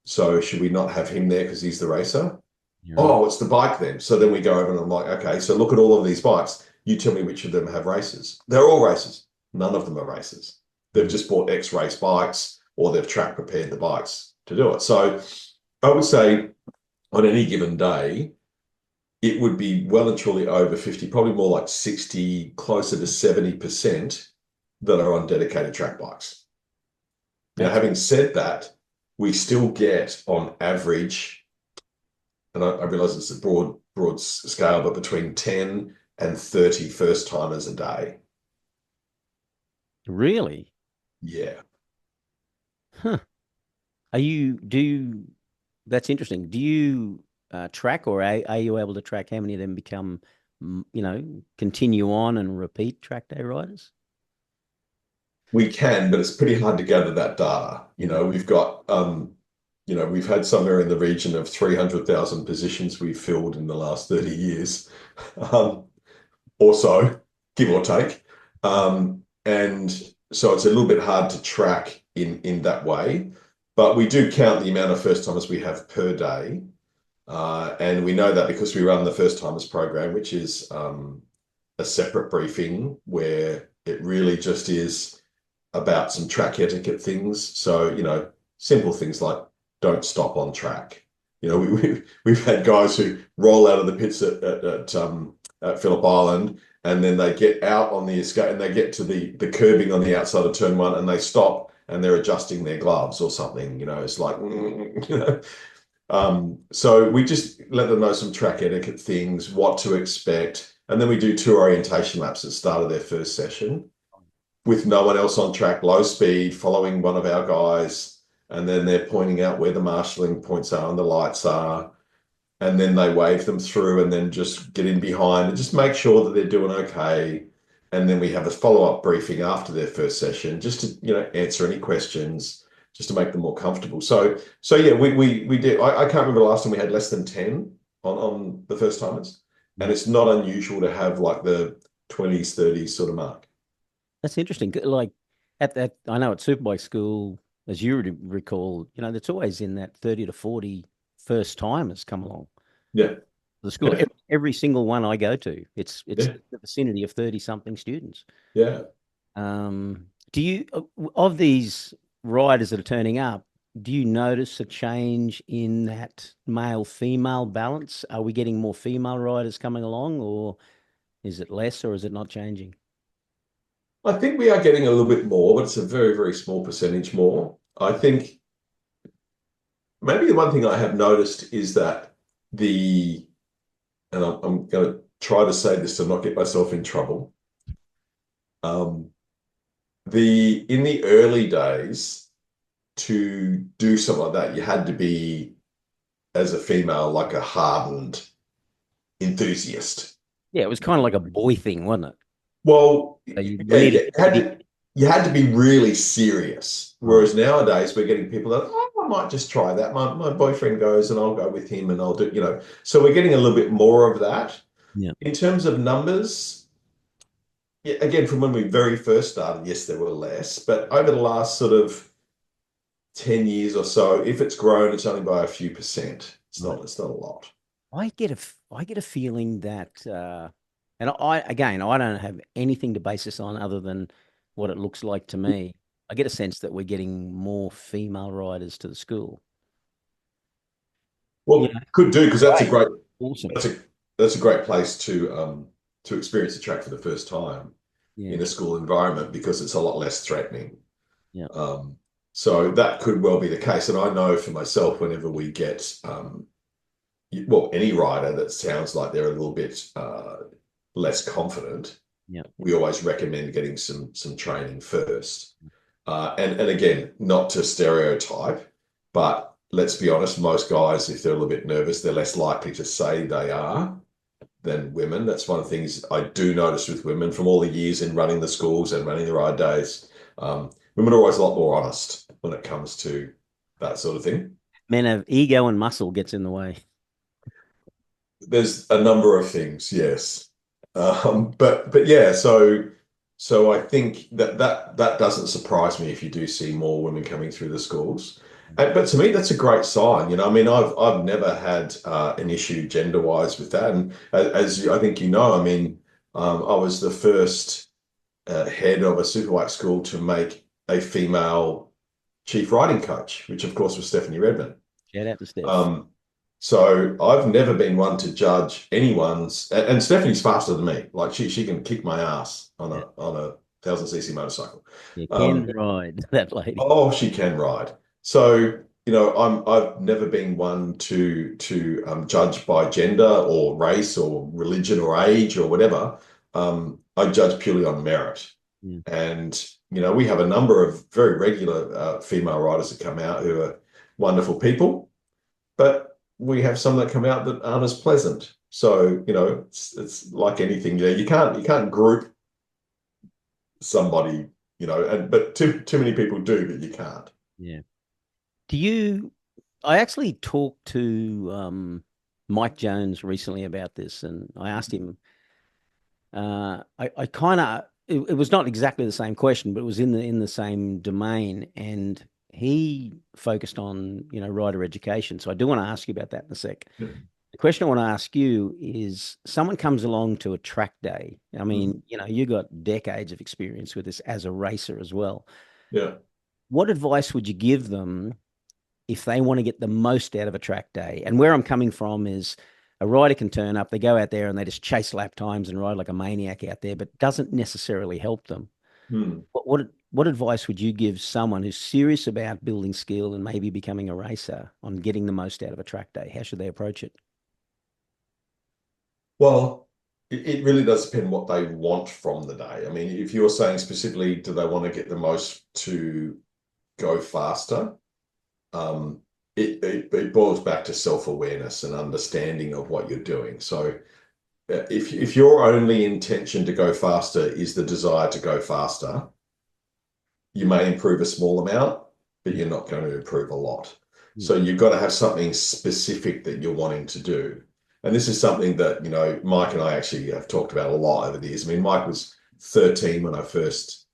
So should we not have him there because he's the racer? You're right. Oh, it's the bike then. So then we go over and I'm like, okay, so look at all of these bikes. You tell me which of them have races. They're all races. None of them are races. They've Mm. just bought X-race bikes or they've track prepared the bikes to do it. So I would say on any given day, it would be well and truly over 50, probably more like 60, closer to 70% that are on dedicated track bikes. Now, That's having said that, we still get on average, and I realize it's a broad scale, but between 10 and 30 first timers a day. really. Yeah. Huh. Do you, that's interesting. Do you track or are you able to track how many of them become, continue on and repeat track day riders? We can, but it's pretty hard to gather that data. Mm. We've had somewhere in the region of 300,000 positions we've filled in the last 30 years, um, or so, give or take. And so it's a little bit hard to track in that way. But we do count the amount of first timers we have per day. And we know that because we run the first timers program, which is a separate briefing where it really just is about some track etiquette things. So, simple things like don't stop on track. We've had guys who roll out of the pits at Phillip Island and then they get out on the escape and they get to the curbing on the outside of turn one and they stop and they're adjusting their gloves or something. It's like, so we just let them know some track etiquette things, what to expect. And then we do two orientation laps at the start of their first session with no one else on track, low speed, following one of our guys, and then they're pointing out where the marshalling points are and the lights are, and then they wave them through and then just get in behind and just make sure that they're doing okay. And then we have a follow-up briefing after their first session just to, answer any questions, just to make them more comfortable. So yeah, we did. I can't remember the last time we had less than 10 on the first timers. And Yeah. it's not unusual to have like the 20s, 30s sort of mark. That's interesting. Like at that, I know at Superbike school, as you would recall, it's always in that 30 to 40 first timers come along Yeah. the school. Every single one I go to, it's Yeah. in the vicinity of 30 something students. Yeah. Do you, of these riders that are turning up, do you notice a change in that male female balance? Are we getting more female riders coming along, or is it less, or is it not changing? I think we are getting a little bit more, but it's a very, very small percentage more. I think maybe the one thing I have noticed is that and I'm going to try to say this to not get myself in trouble. Um, in the early days, to do something like that, you had to be, as a female, like a hardened enthusiast. Yeah, it was kind of like a boy thing, wasn't it? Well, So you yeah, really you to had be to you had to be really serious. right. Whereas nowadays we're getting people that, oh, I might just try that. My boyfriend goes and I'll go with him and I'll do. So we're getting a little bit more of that. Yeah. In terms of numbers, yeah, again, from when we very first started, yes, there were less, but over the last sort of 10 years or so, if it's grown, it's only by a few percent. Right. It's not a lot. I get a feeling that, and I again, I don't have anything to base this on other than what it looks like to me. I get a sense that we're getting more female riders to the school. You Well, know, could do because great, awesome. that's a that's a great place to experience the track for the first time Yeah, in a school environment because it's a lot less threatening. yeah, Um, so that could well be the case. And I know for myself, whenever we get well, any rider that sounds like they're a little bit less confident, yeah, we always recommend getting some training first. And again, not to stereotype, but let's be honest, most guys, if they're a little bit nervous, they're less likely to say they are than women. That's one of the things I do notice with women from all the years in running the schools and running the ride days. Women are always a lot more honest when it comes to that sort of thing. men have ego and muscle gets in the way. There's a number of things, yes. But yeah, so I think that doesn't surprise me if you do see more women coming through the schools. But to me, that's a great sign. I mean, I've never had an issue gender-wise with that. And I think you know, I mean, I was the first head of a superbike school to make a female chief riding coach, which of course was Stephanie Redmond. Shout out to Steph. Um, so I've never been one to judge anyone's, and Stephanie's faster than me. Like she can kick my ass on Yeah, a 1,000 cc motorcycle. you can Um, ride that lady. oh, she can ride. So I've never been one to judge by gender or race or religion or age or whatever. I judge purely on merit. Yeah, And we have a number of very regular female riders that come out who are wonderful people, but we have some that come out that aren't as pleasant. So, it's like anything, you can't group somebody, but too many people do, but you can't. yeah. Do you? I actually talked to Mike Jones recently about this, and I asked him. I kind of it was not exactly the same question, but it was in the same domain, and he focused on rider education. So I do want to ask you about that in a sec. Yeah. The question I want to ask you is: someone comes along to a track day. I Mhm. mean, you got decades of experience with this as a racer as well. Yeah. What advice would you give them if they want to get the most out of a track day? And where I'm coming from is a rider can turn up, they go out there and they just chase lap times and ride like a maniac out there, but doesn't necessarily help them. Hmm. What advice would you give someone who's serious about building skill and maybe becoming a racer on getting the most out of a track day? How should they approach it? Well, it really does depend what they want from the day. I mean, if you're saying specifically, do they want to get the most to go faster? Um, it boils back to self-awareness and understanding of what you're doing. So if your only intention to go faster is the desire to go faster, you may improve a small amount, but Yeah. you're not going to improve a lot. Yeah. So you've got to have something specific that you're wanting to do. And this is something that, Mike and I actually have talked about a lot over the years. I mean, Mike was 13 when I first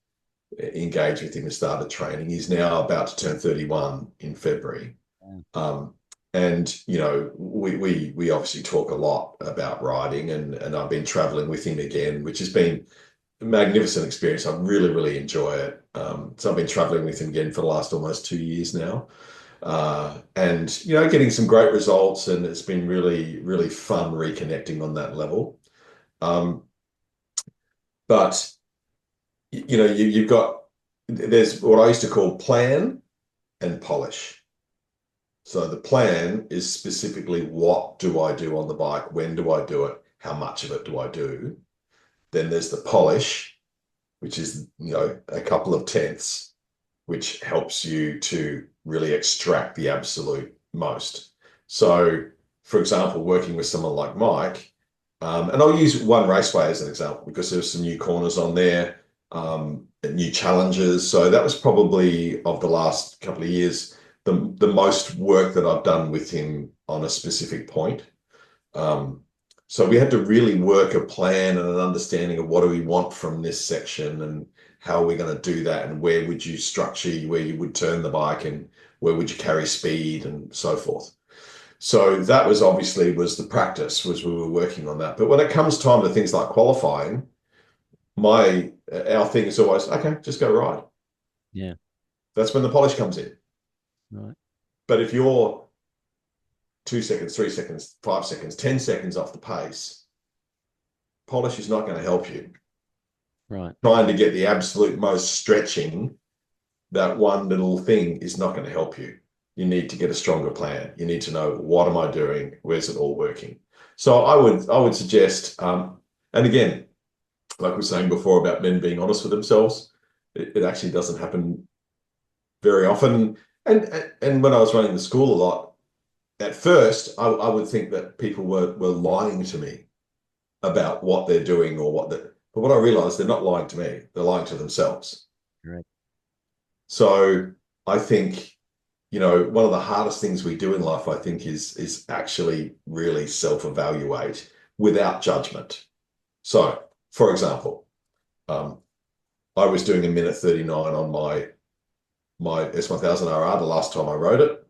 engaged with him and started training. He's now about to turn 31 in February. Yeah. Um, and we obviously talk a lot about riding, and I've been traveling with him again, which has been a magnificent experience. I really, really enjoy it. So I've been traveling with him again for the last almost 2 years now. And getting some great results, and it's been really, really fun reconnecting on that level. Um, but you've got there's what I used to call plan and polish. So the plan is specifically what do I do on the bike? When do I do it? How much of it do I do? Then there's the polish, which is, a couple of tenths, which helps you to really extract the absolute most. So, for example, working with someone like Mike, and I'll use one raceway as an example because there's some new corners on there, new challenges. So that was probably of the last couple of years the most work that I've done with him on a specific point. Um, so we had to really work a plan and an understanding of what do we want from this section and how are we going to do that and where would you structure where you would turn the bike and where would you carry speed and so forth. So that was obviously was the practice was we were working on that. But when it comes time to things like qualifying, my our thing is always okay, just go ride. Yeah. That's when the polish comes in. Right. But if you're 2 seconds, 3 seconds, 5 seconds, 10 seconds off the pace, polish is not going to help you. Right. Trying to get the absolute most stretching, that one little thing is not going to help you. You need to get a stronger plan. You need to know, what am I doing? Where's it all working? So I would suggest, and again, like we were saying before about men being honest with themselves, it actually doesn't happen very often. And when I was running the school a lot, at first I would think that people were lying to me about what they're doing or what they but what I realized, they're not lying to me, they're lying to themselves. Right. So I think, one of the hardest things we do in life, I think, is actually really self-evaluate without judgment. So, for example, um, I was doing a minute 39 on my S1000RR the last time I rode it,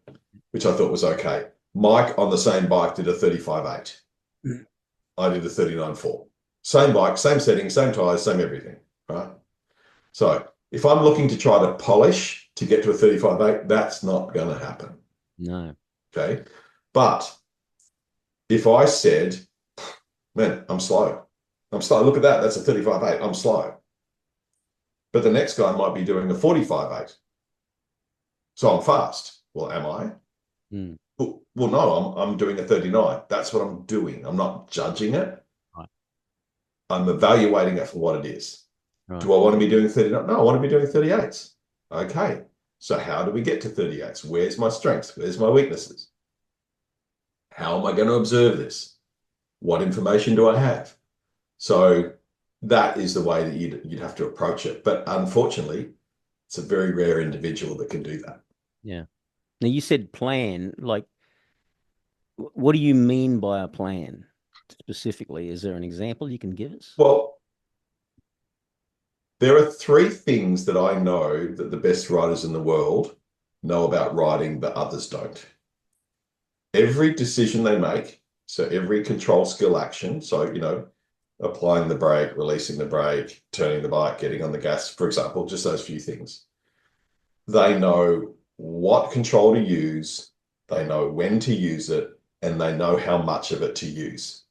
which I thought was okay. Mike on the same bike did a 35.8. I did a 39.4. Same bike, same settings, same tires, same everything, right? So if I'm looking to try to polish to get to a 35.8, that's not going to happen. No. Okay. But if I said, man, I'm slow. I'm slow. Look at that. That's a 35.8. I'm slow. But the next guy might be doing a 45.8. So I'm fast. Well, am I? Mm. Well, no, I'm doing a 39. That's what I'm doing. I'm not judging it. Right. I'm evaluating it for what it is. Right. Do I want to be doing 39? No, I want to be doing 38s. Okay. So how do we get to 38s? Where's my strengths? Where's my weaknesses? How am I going to observe this? What information do I have? So that is the way that you'd have to approach it. But unfortunately, it's a very rare individual that can do that. Yeah. Now you said plan. Like, what do you mean by a plan specifically? Is there an example you can give us? Well, there are three things that I know that the best riders in the world know about riding, but others don't. Every decision they make, so every control skill action, so, applying the brake, releasing the brake, turning the bike, getting on the gas, for example, just those few things. They know what control to use, they know when to use it, and they know how much of it to use.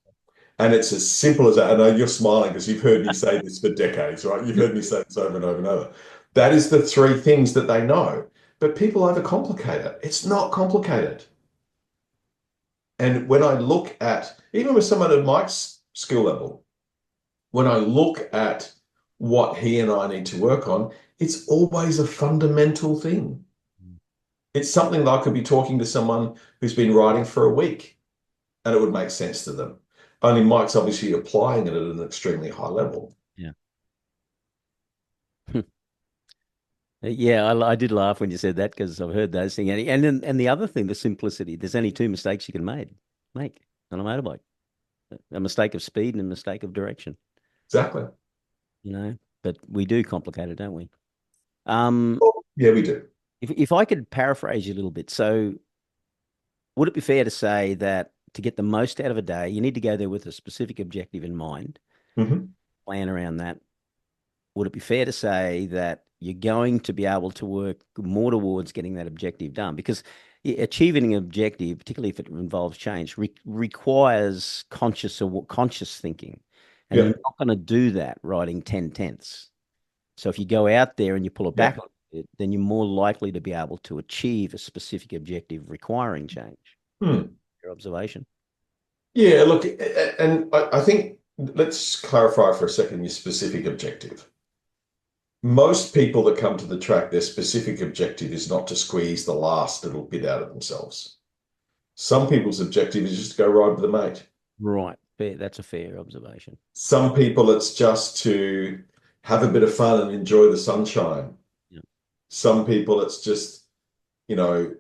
And it's as simple as that. I know you're smiling because you've heard me say this for decades, right? You've heard me say this over and over and over. That is the three things that they know. But people overcomplicate it. It's not complicated. And when I look at, even with someone at Mike's skill level, when I look at what he and I need to work on, it's always a fundamental thing. It's something that I could be talking to someone who's been riding for a week and it would make sense to them. Only Mike's obviously applying it at an extremely high level. Yeah. Yeah, I did laugh when you said that because I've heard those things. And the other thing, the simplicity. There's only two mistakes you can make on a motorbike: a mistake of speed and a mistake of direction. Exactly. But we do complicate it, don't we? Um, Well, yeah, we do. if I could paraphrase you a little bit, so would it be fair to say that to get the most out of a day, you need to go there with a specific objective in mind, Mhm. plan around that? Would it be fair to say that you're going to be able to work more towards getting that objective done? Because achieving an objective, particularly if it involves change, requires conscious thinking, and Yeah. you're not going to do that riding 10 tenths. So if you go out there and you pull it Yeah. back a bit, then you're more likely to be able to achieve a specific objective requiring change. Hmm. Your observation. Yeah, look, and I think let's clarify for a second your specific objective. Most people that come to the track, their specific objective is not to squeeze the last little bit out of themselves. Some people's objective is just to go ride with a mate. Right. Fair. That's a fair observation. Some people, it's just to have a bit of fun and enjoy the sunshine. Yeah. Some people, it's just, you know,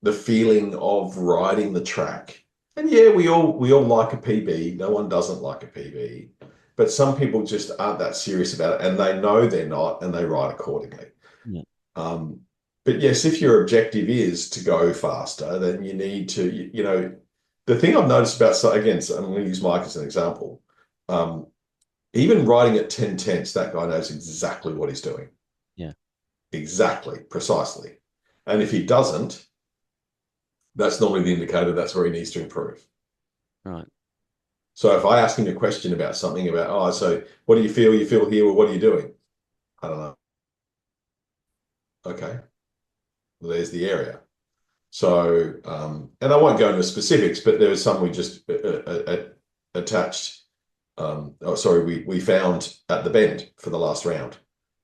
the feeling of riding the track. And yeah, we all like a PB. No one doesn't like a PB. But some people just aren't that serious about it and they know they're not and they ride accordingly. Yeah. Um, but yes, if your objective is to go faster, then you need to, the thing I've noticed about, so again, so I'm going to use Mike as an example. Um, Even riding at 10 tenths, that guy knows exactly what he's doing. Yeah. exactly, precisely. And if he doesn't, that's normally the indicator that's where he needs to improve. Right. So if I ask him a question about something about, oh, so what do you feel? You feel here, well, what are you doing? I don't know. Okay, well, there's the area. So, and I won't go into specifics, but there was some we just attached. Oh, sorry, we found at the bend for the last round,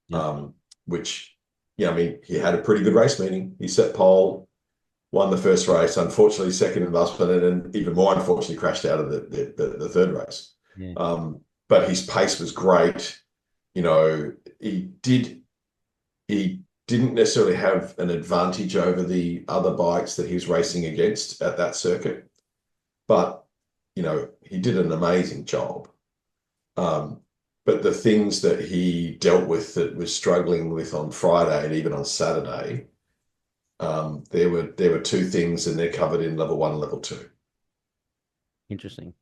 Yeah. which, yeah, I mean, he had a pretty good race meeting. He set pole, won the first race, unfortunately, second and last one, and then even more unfortunately, crashed out of the third race. Yeah. But his pace was great. You know, he didn't necessarily have an advantage over the other bikes that he was racing against at that circuit, but you know, he did an amazing job. Um, but the things that he dealt with that was struggling with on Friday and even on Saturday, there were two things, and they're covered in level one and level two. Interesting.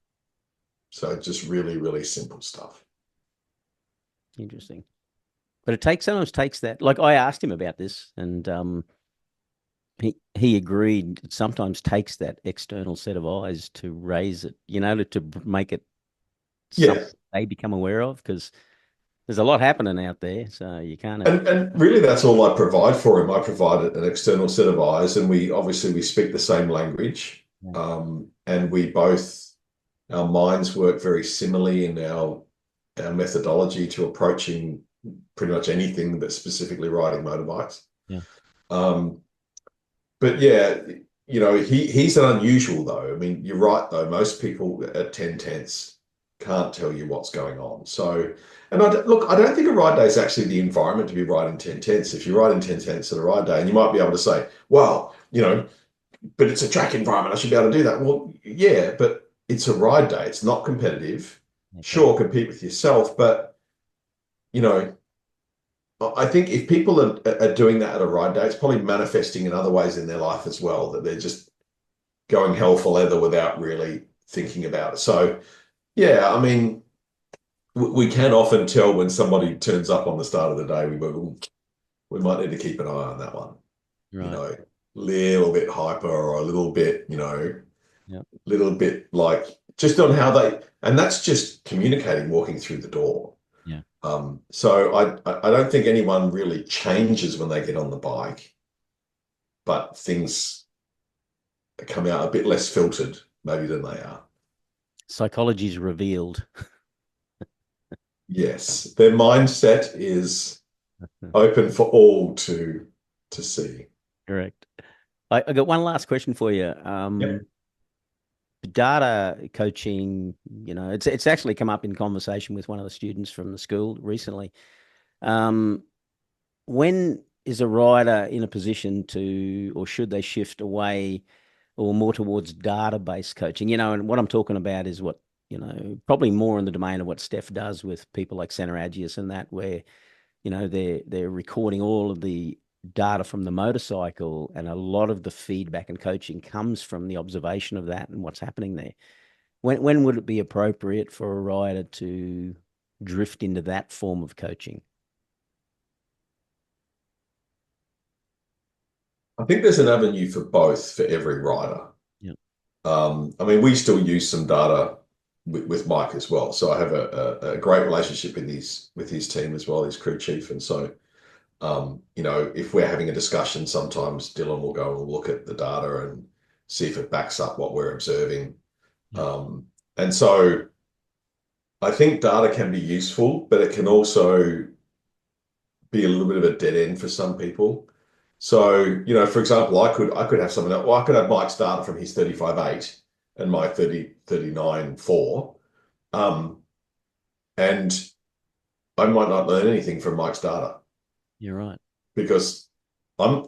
So just really, really simple stuff. Interesting. But it takes sometimes takes that. Like I asked him about this, and he agreed. It sometimes takes that external set of eyes to raise it. To make it something Yeah. they become aware of, because there's a lot happening out there. So you kind of And really that's all I provide for him. I provide an external set of eyes, and we speak the same language. yeah, And we both our minds work very similarly in our methodology to approaching pretty much anything but specifically riding motorbikes. yeah, Um, but yeah, you know, he's an unusual though. I mean, you're right though. Most people at 10 tenths can't tell you what's going on. So, and look, I don't think a ride day is actually the environment to be riding 10 tenths. If you're riding 10 tenths at a ride day, and you might be able to say, well, you know, but it's a track environment. I should be able to do that. Well, yeah, but it's a ride day. It's not competitive. yeah, correct. Sure, compete with yourself, but you know, I think if people are doing that at a ride day, it's probably manifesting in other ways in their life as well, that they're just going hell for leather without really thinking about it. So, yeah, I mean, we can often tell when somebody turns up on the start of the day, we go, "Ooh, we might need to keep an eye on that one, you Right. know, little bit hyper or a little bit, you know, Yeah. little bit like just on how they, and that's just communicating, walking through the door. Yeah. So I don't think anyone really changes when they get on the bike, but things come out a bit less filtered maybe than they are. Psychology's revealed. Yes, their mindset is open for all to see. Correct. I got one last question for you. Yep. Data coaching, it's actually come up in conversation with one of the students from the school recently. Um, when is a rider in a position to, or should they shift away or more towards database coaching? And what I'm talking about is what, probably more in the domain of what Steph does with people like Center Agius and that, where, they're recording all of the data from the motorcycle, and a lot of the feedback and coaching comes from the observation of that and what's happening there. When would it be appropriate for a rider to drift into that form of coaching? I think there's an avenue for both for every rider. Yeah. I mean, we still use some data with Mike as well. So I have a great relationship with his team as well, his crew chief. And so, you know, if we're having a discussion, sometimes Dylan will go and look at the data and see if it backs up what we're observing. Yeah. And so I think data can be useful, but it can also be a little bit of a dead end for some people. So, you know, for example, I could have someone else, well, I could have Mike's data from his 35.8 and my 39.4. Um, and I might not learn anything from Mike's data You're right. because I'm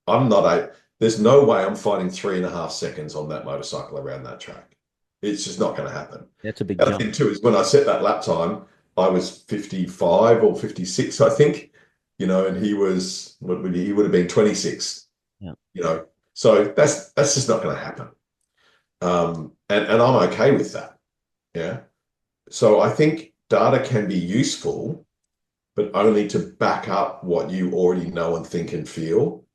I'm not a there's no way I'm finding 3.5 seconds on that motorcycle around that track. It's just not going to happen. That's a big The other jump. thing too is when I set that lap time, I was 55 or 56, I think, you know, and he would have been 26, Yeah. you know. So that's just not going to happen. And I'm okay with that. Yeah. So I think data can be useful, but only to back up what you already know and think and feel,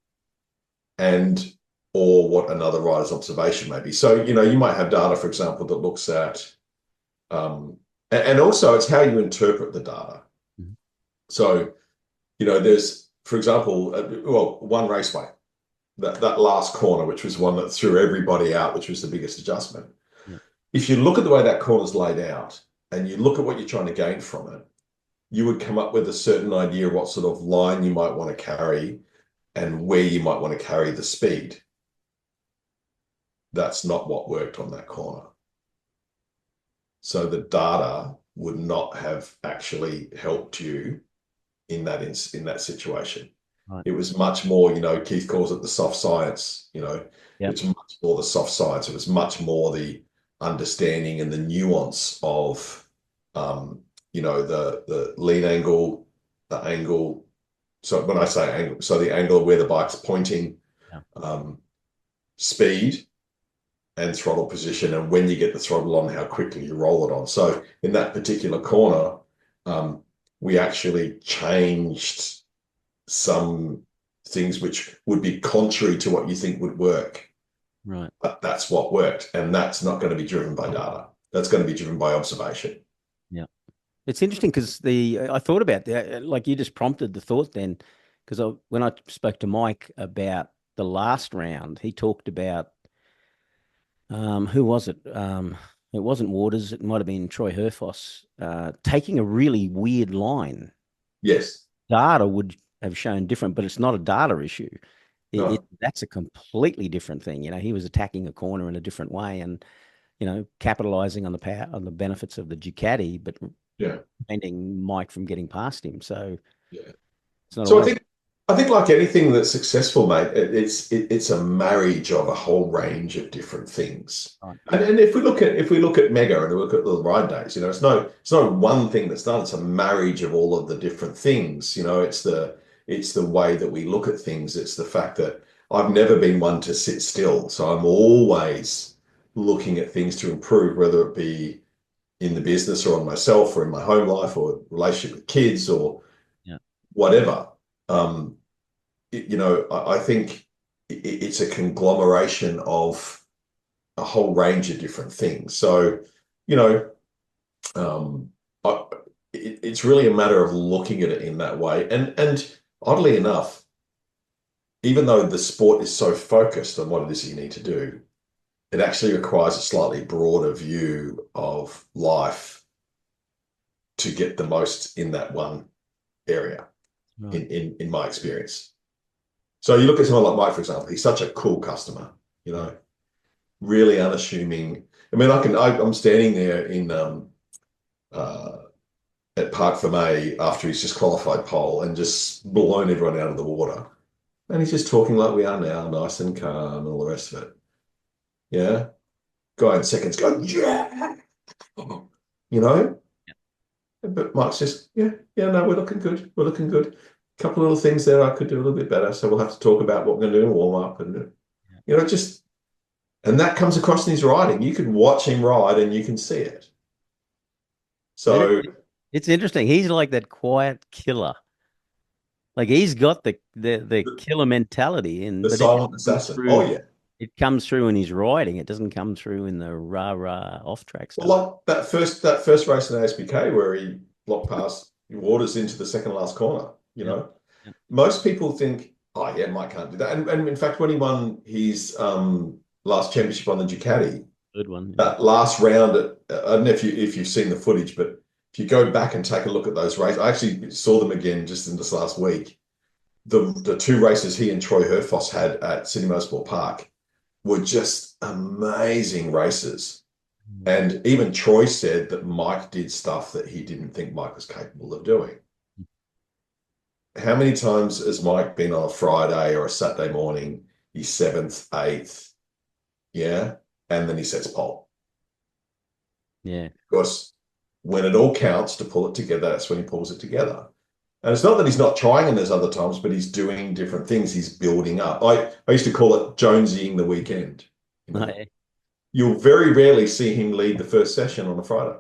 and or what another rider's observation may be. So, you might have data, for example, that looks at, and also it's how you interpret the data. Mhm. So, there's, for example, well, one raceway, that last corner, which was one that threw everybody out, which was the biggest adjustment. Yeah. If you look at the way that corner's laid out and you look at what you're trying to gain from it, you would come up with a certain idea of what sort of line you might want to carry and where you might want to carry the speed. That's not what worked on that corner. So the data would not have actually helped you in that situation. Right. It was much more, Keith calls it the soft science, Yep. it's much more the soft science. It was much more the understanding and the nuance of, the lean angle, the angle. So when I say angle, so the angle where the bike's pointing, Yeah. um, speed and throttle position, and when you get the throttle on, how quickly you roll it on. So in that particular corner, um, we actually changed some things which would be contrary to what you think would work. Right. But that's what worked. And that's not going to be driven by data. That's going to be driven by observation. Yeah. It's interesting because I thought about that, like you just prompted the thought then, because when I spoke to Mike about the last round, he talked about who was it? It wasn't Waters. It might have been Troy Herfoss taking a really weird line. Yes. Data would have shown different, but it's not a data issue. No. That's a completely different thing. He was attacking a corner in a different way and, capitalizing on the power, on the benefits of the Ducati, but Yeah. preventing Mike from getting past him. So Yeah. it's not So I always think I think like anything that's successful, mate, it's a marriage of a whole range of different things. right. And if we look at Mega and we look at the ride days, it's not one thing that's done. It's a marriage of all of the different things. It's the way that we look at things. It's the fact that I've never been one to sit still. So I'm always looking at things to improve, whether it be in the business or on myself or in my home life or relationship with kids or Yeah. whatever. Um, I think it's a conglomeration of a whole range of different things. So, you know, um, I, it's really a matter of looking at it in that way. And oddly enough, even though the sport is so focused on what it is you need to do, it actually requires a slightly broader view of life to get the most in that one area, Right. in my experience. So you look at someone like Mike, for example, he's such a cool customer, you Yeah. know, really unassuming. I mean, I'm standing there uh, at Park Fermé after he's just qualified pole and just blown everyone out of the water. And he's just talking like we are now, nice and calm and all the rest of it. Yeah. Guy in seconds going, yeah, you know, but Mike's just, yeah, yeah, no, we're looking good. We're looking good. A couple of little things there I could do a little bit better. So we'll have to talk about what we're going to do in warm up and, Yeah. just, and that comes across in his riding. You can watch him ride and you can see it. It, So it's interesting. He's like that quiet killer. Like he's got the the, killer mentality, the but it just silent comes assassin. Oh through. yeah. It comes through in his riding. It doesn't come through in the rah rah off track Well, stuff. like that first race in ASBK where he blocked past Waters into the second last corner, Yeah. Yeah. most people think, oh yeah, Mike can't do that. And in fact, when he won his last championship on the Ducati, Good one. Yeah. that last round, I don't know if you've seen the footage, but if you go back and take a look at those races, I actually saw them again just in this last week. The two races he and Troy Herfoss had at Sydney Motorsport Park were just amazing races. Mm. And even Troy said that Mike did stuff that he didn't think Mike was capable of doing. How many times has Mike been on a Friday or a Saturday morning? He's seventh, eighth, yeah, and then he sets pole. Yeah. Because when it all counts to pull it together, that's when he pulls it together. And it's not that he's not trying in those other times, but he's doing different things. He's building up. I used to call it Jonesying the weekend. You know, Yeah. you'll very rarely see him lead the first session on a Friday.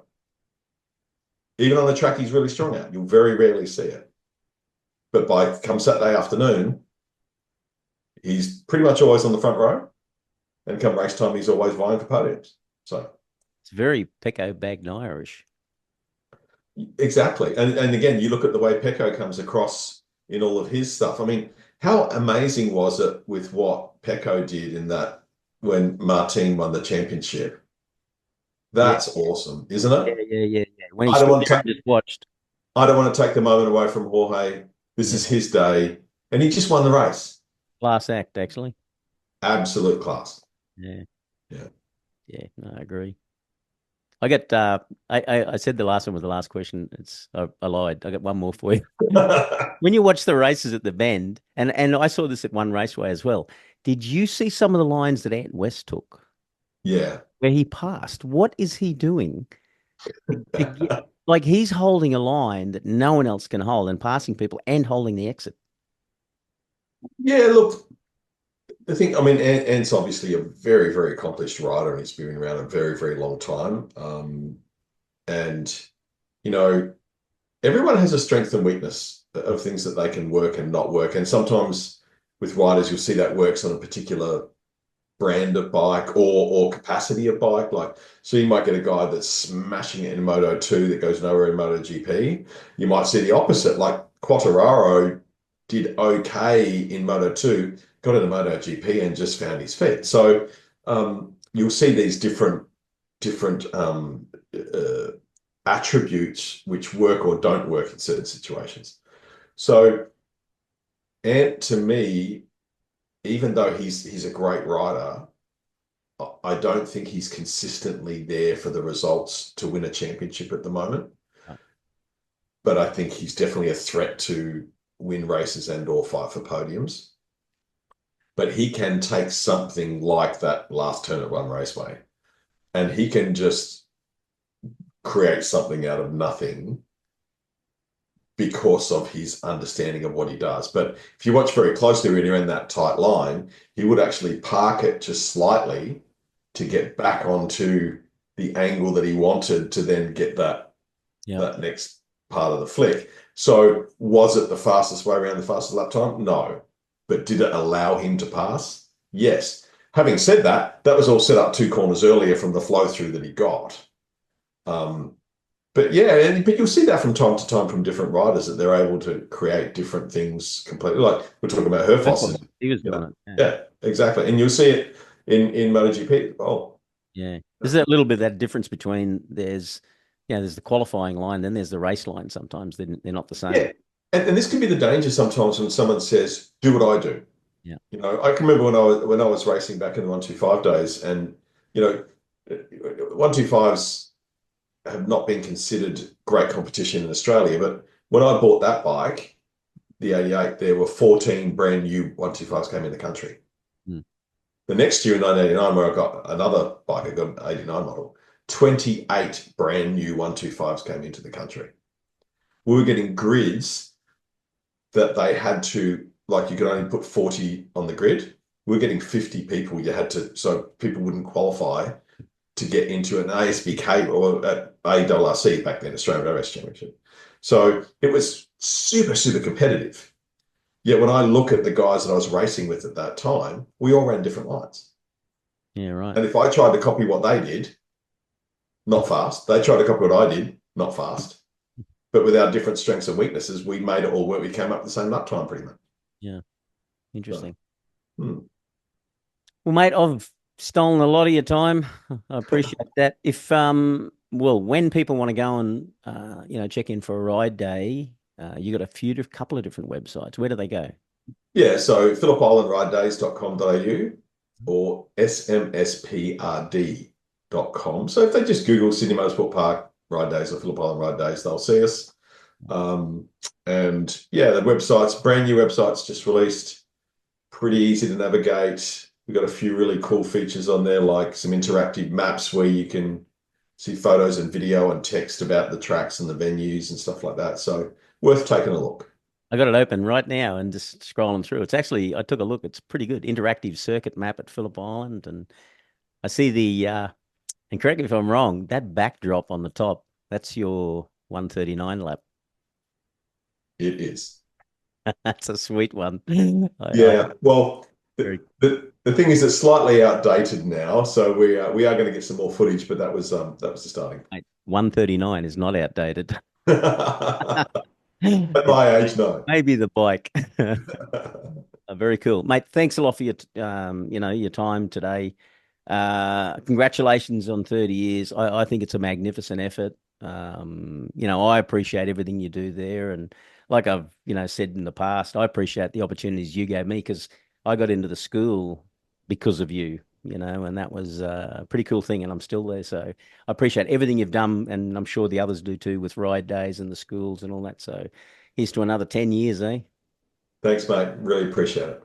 Even on the track he's really strong at, you'll very rarely see it. But by come Saturday afternoon, he's pretty much always on the front row. And come race time, he's always vying for podiums. So It's very Pecco Bagnaia-ish. exactly. And again, you look at the way Pecco comes across in all of his stuff. I mean, how amazing was it with what Pecco did in that when Martin won the championship? Yeah, That's awesome, isn't yeah, it? yeah, yeah, yeah. When he I don't stood want there to and just watched. I don't want to take the moment away from Jorge. This Yeah. is his day. And he just won the race. Class act, actually. Absolute class. Yeah, Yeah. yeah. No, I agree. I get. I said the last one was the last question. I lied. I got one more for you. When you watch the races at the Bend, and I saw this at one raceway as well. Did you see some of the lines that Ant West took Yeah. where he passed? What is he doing to get? Like he's holding a line that no one else can hold, and passing people and holding the exit. Yeah, look, the thing, I mean, Ant's obviously a very, very accomplished rider and he's been around a very, very long time. And, you know, everyone has a strength and weakness of things that they can work and not work. And sometimes with riders, you'll see that works on a particular brand of bike or capacity of bike. Like, so you might get a guy that's smashing it in Moto 2 that goes nowhere in Moto GP. You might see the opposite, like Quartararo did okay in Moto 2, got into Moto GP and just found his feet. So you'll see these different attributes which work or don't work in certain situations. So Ant to me, even though he's a great rider, I don't think he's consistently there for the results to win a championship at the moment. Right. But I think he's definitely a threat to win races and or fight for podiums. But he can take something like that last turn at One Raceway and he can just create something out of nothing because of his understanding of what he does. But if you watch very closely when you're in that tight line, he would actually park it just slightly to get back onto the angle that he wanted to then get Yeah. that next part of the flick. So was it the fastest way around the fastest lap time? No. But did it allow him to pass? Yes. Having said that, that was all set up 2 corners earlier from the flow through that he got. Um, but yeah, but you'll see that from time to time from different riders that they're able to create different things completely. Like we're talking about Herfoss, and He was you doing know, it. Yeah. yeah, exactly. And you'll see it in MotoGP. Oh, Yeah. There's that little bit of that difference between there's the qualifying line, then there's the race line. Sometimes they're not the same. yeah. And this can be the danger sometimes when someone says, "Do what I do." Yeah. You know, I can remember when I was racing back in the 125 days, and you know, 125s have not been considered great competition in Australia. But when I bought that bike, the 88, there were 14 brand new 125s came in the country. Mm. The next year in 1989, where I got another bike, I got an 89 model, 28 brand new 125s came into the country. We were getting grids that they had to, like, you could only put 40 on the grid. We were getting 50 people. You had to, so people wouldn't qualify to get into an ASBK or ARRC back then, Australian Road Race Championship. So it was super, super competitive. Yet when I look at the guys that I was racing with at that time, we all ran different lines. Yeah. Right. And if I tried to copy what they did, not fast. They tried to copy what I did, not fast. But with our different strengths and weaknesses, we made it all work. We came up with the same lap time pretty much. Yeah. So, Interesting. hmm. Well, mate, I've stolen a lot of your time. I appreciate that. When people want to go and check in for a ride day, you got couple of different websites. Where do they go? Yeah, so phillipislandridedays.com.au or smsprd.com. So if they just Google Sydney Motorsport Park Ride Days or Phillip Island Ride Days, they'll see us. Um, and yeah, the website's brand new website's just released. Pretty easy to navigate. We've got a few really cool features on there, like some interactive maps where you can see photos and video and text about the tracks and the venues and stuff like that. So worth taking a look. I got it open right now and just scrolling through. It's actually, I took a look. It's pretty good. Interactive circuit map at Phillip Island. And I see and correct me if I'm wrong, that backdrop on the top, that's your 139 lap. It is. That's a sweet one. I Yeah. Well, very the thing is, it's slightly outdated now, so we are going to get some more footage, but that was the starting. mate, 139 is not outdated. At It my age, no. may be the bike. Very cool, mate. Thanks a lot for your, your time today. Congratulations on 30 years. I think it's a magnificent effort. I appreciate everything you do there. And like I've, said in the past, I appreciate the opportunities you gave me because I got into the school because of you, and that was a pretty cool thing. And I'm still there. So I appreciate everything you've done. And I'm sure the others do too with ride days and the schools and all that. So here's to another 10 years, eh? Thanks, mate. Really appreciate it.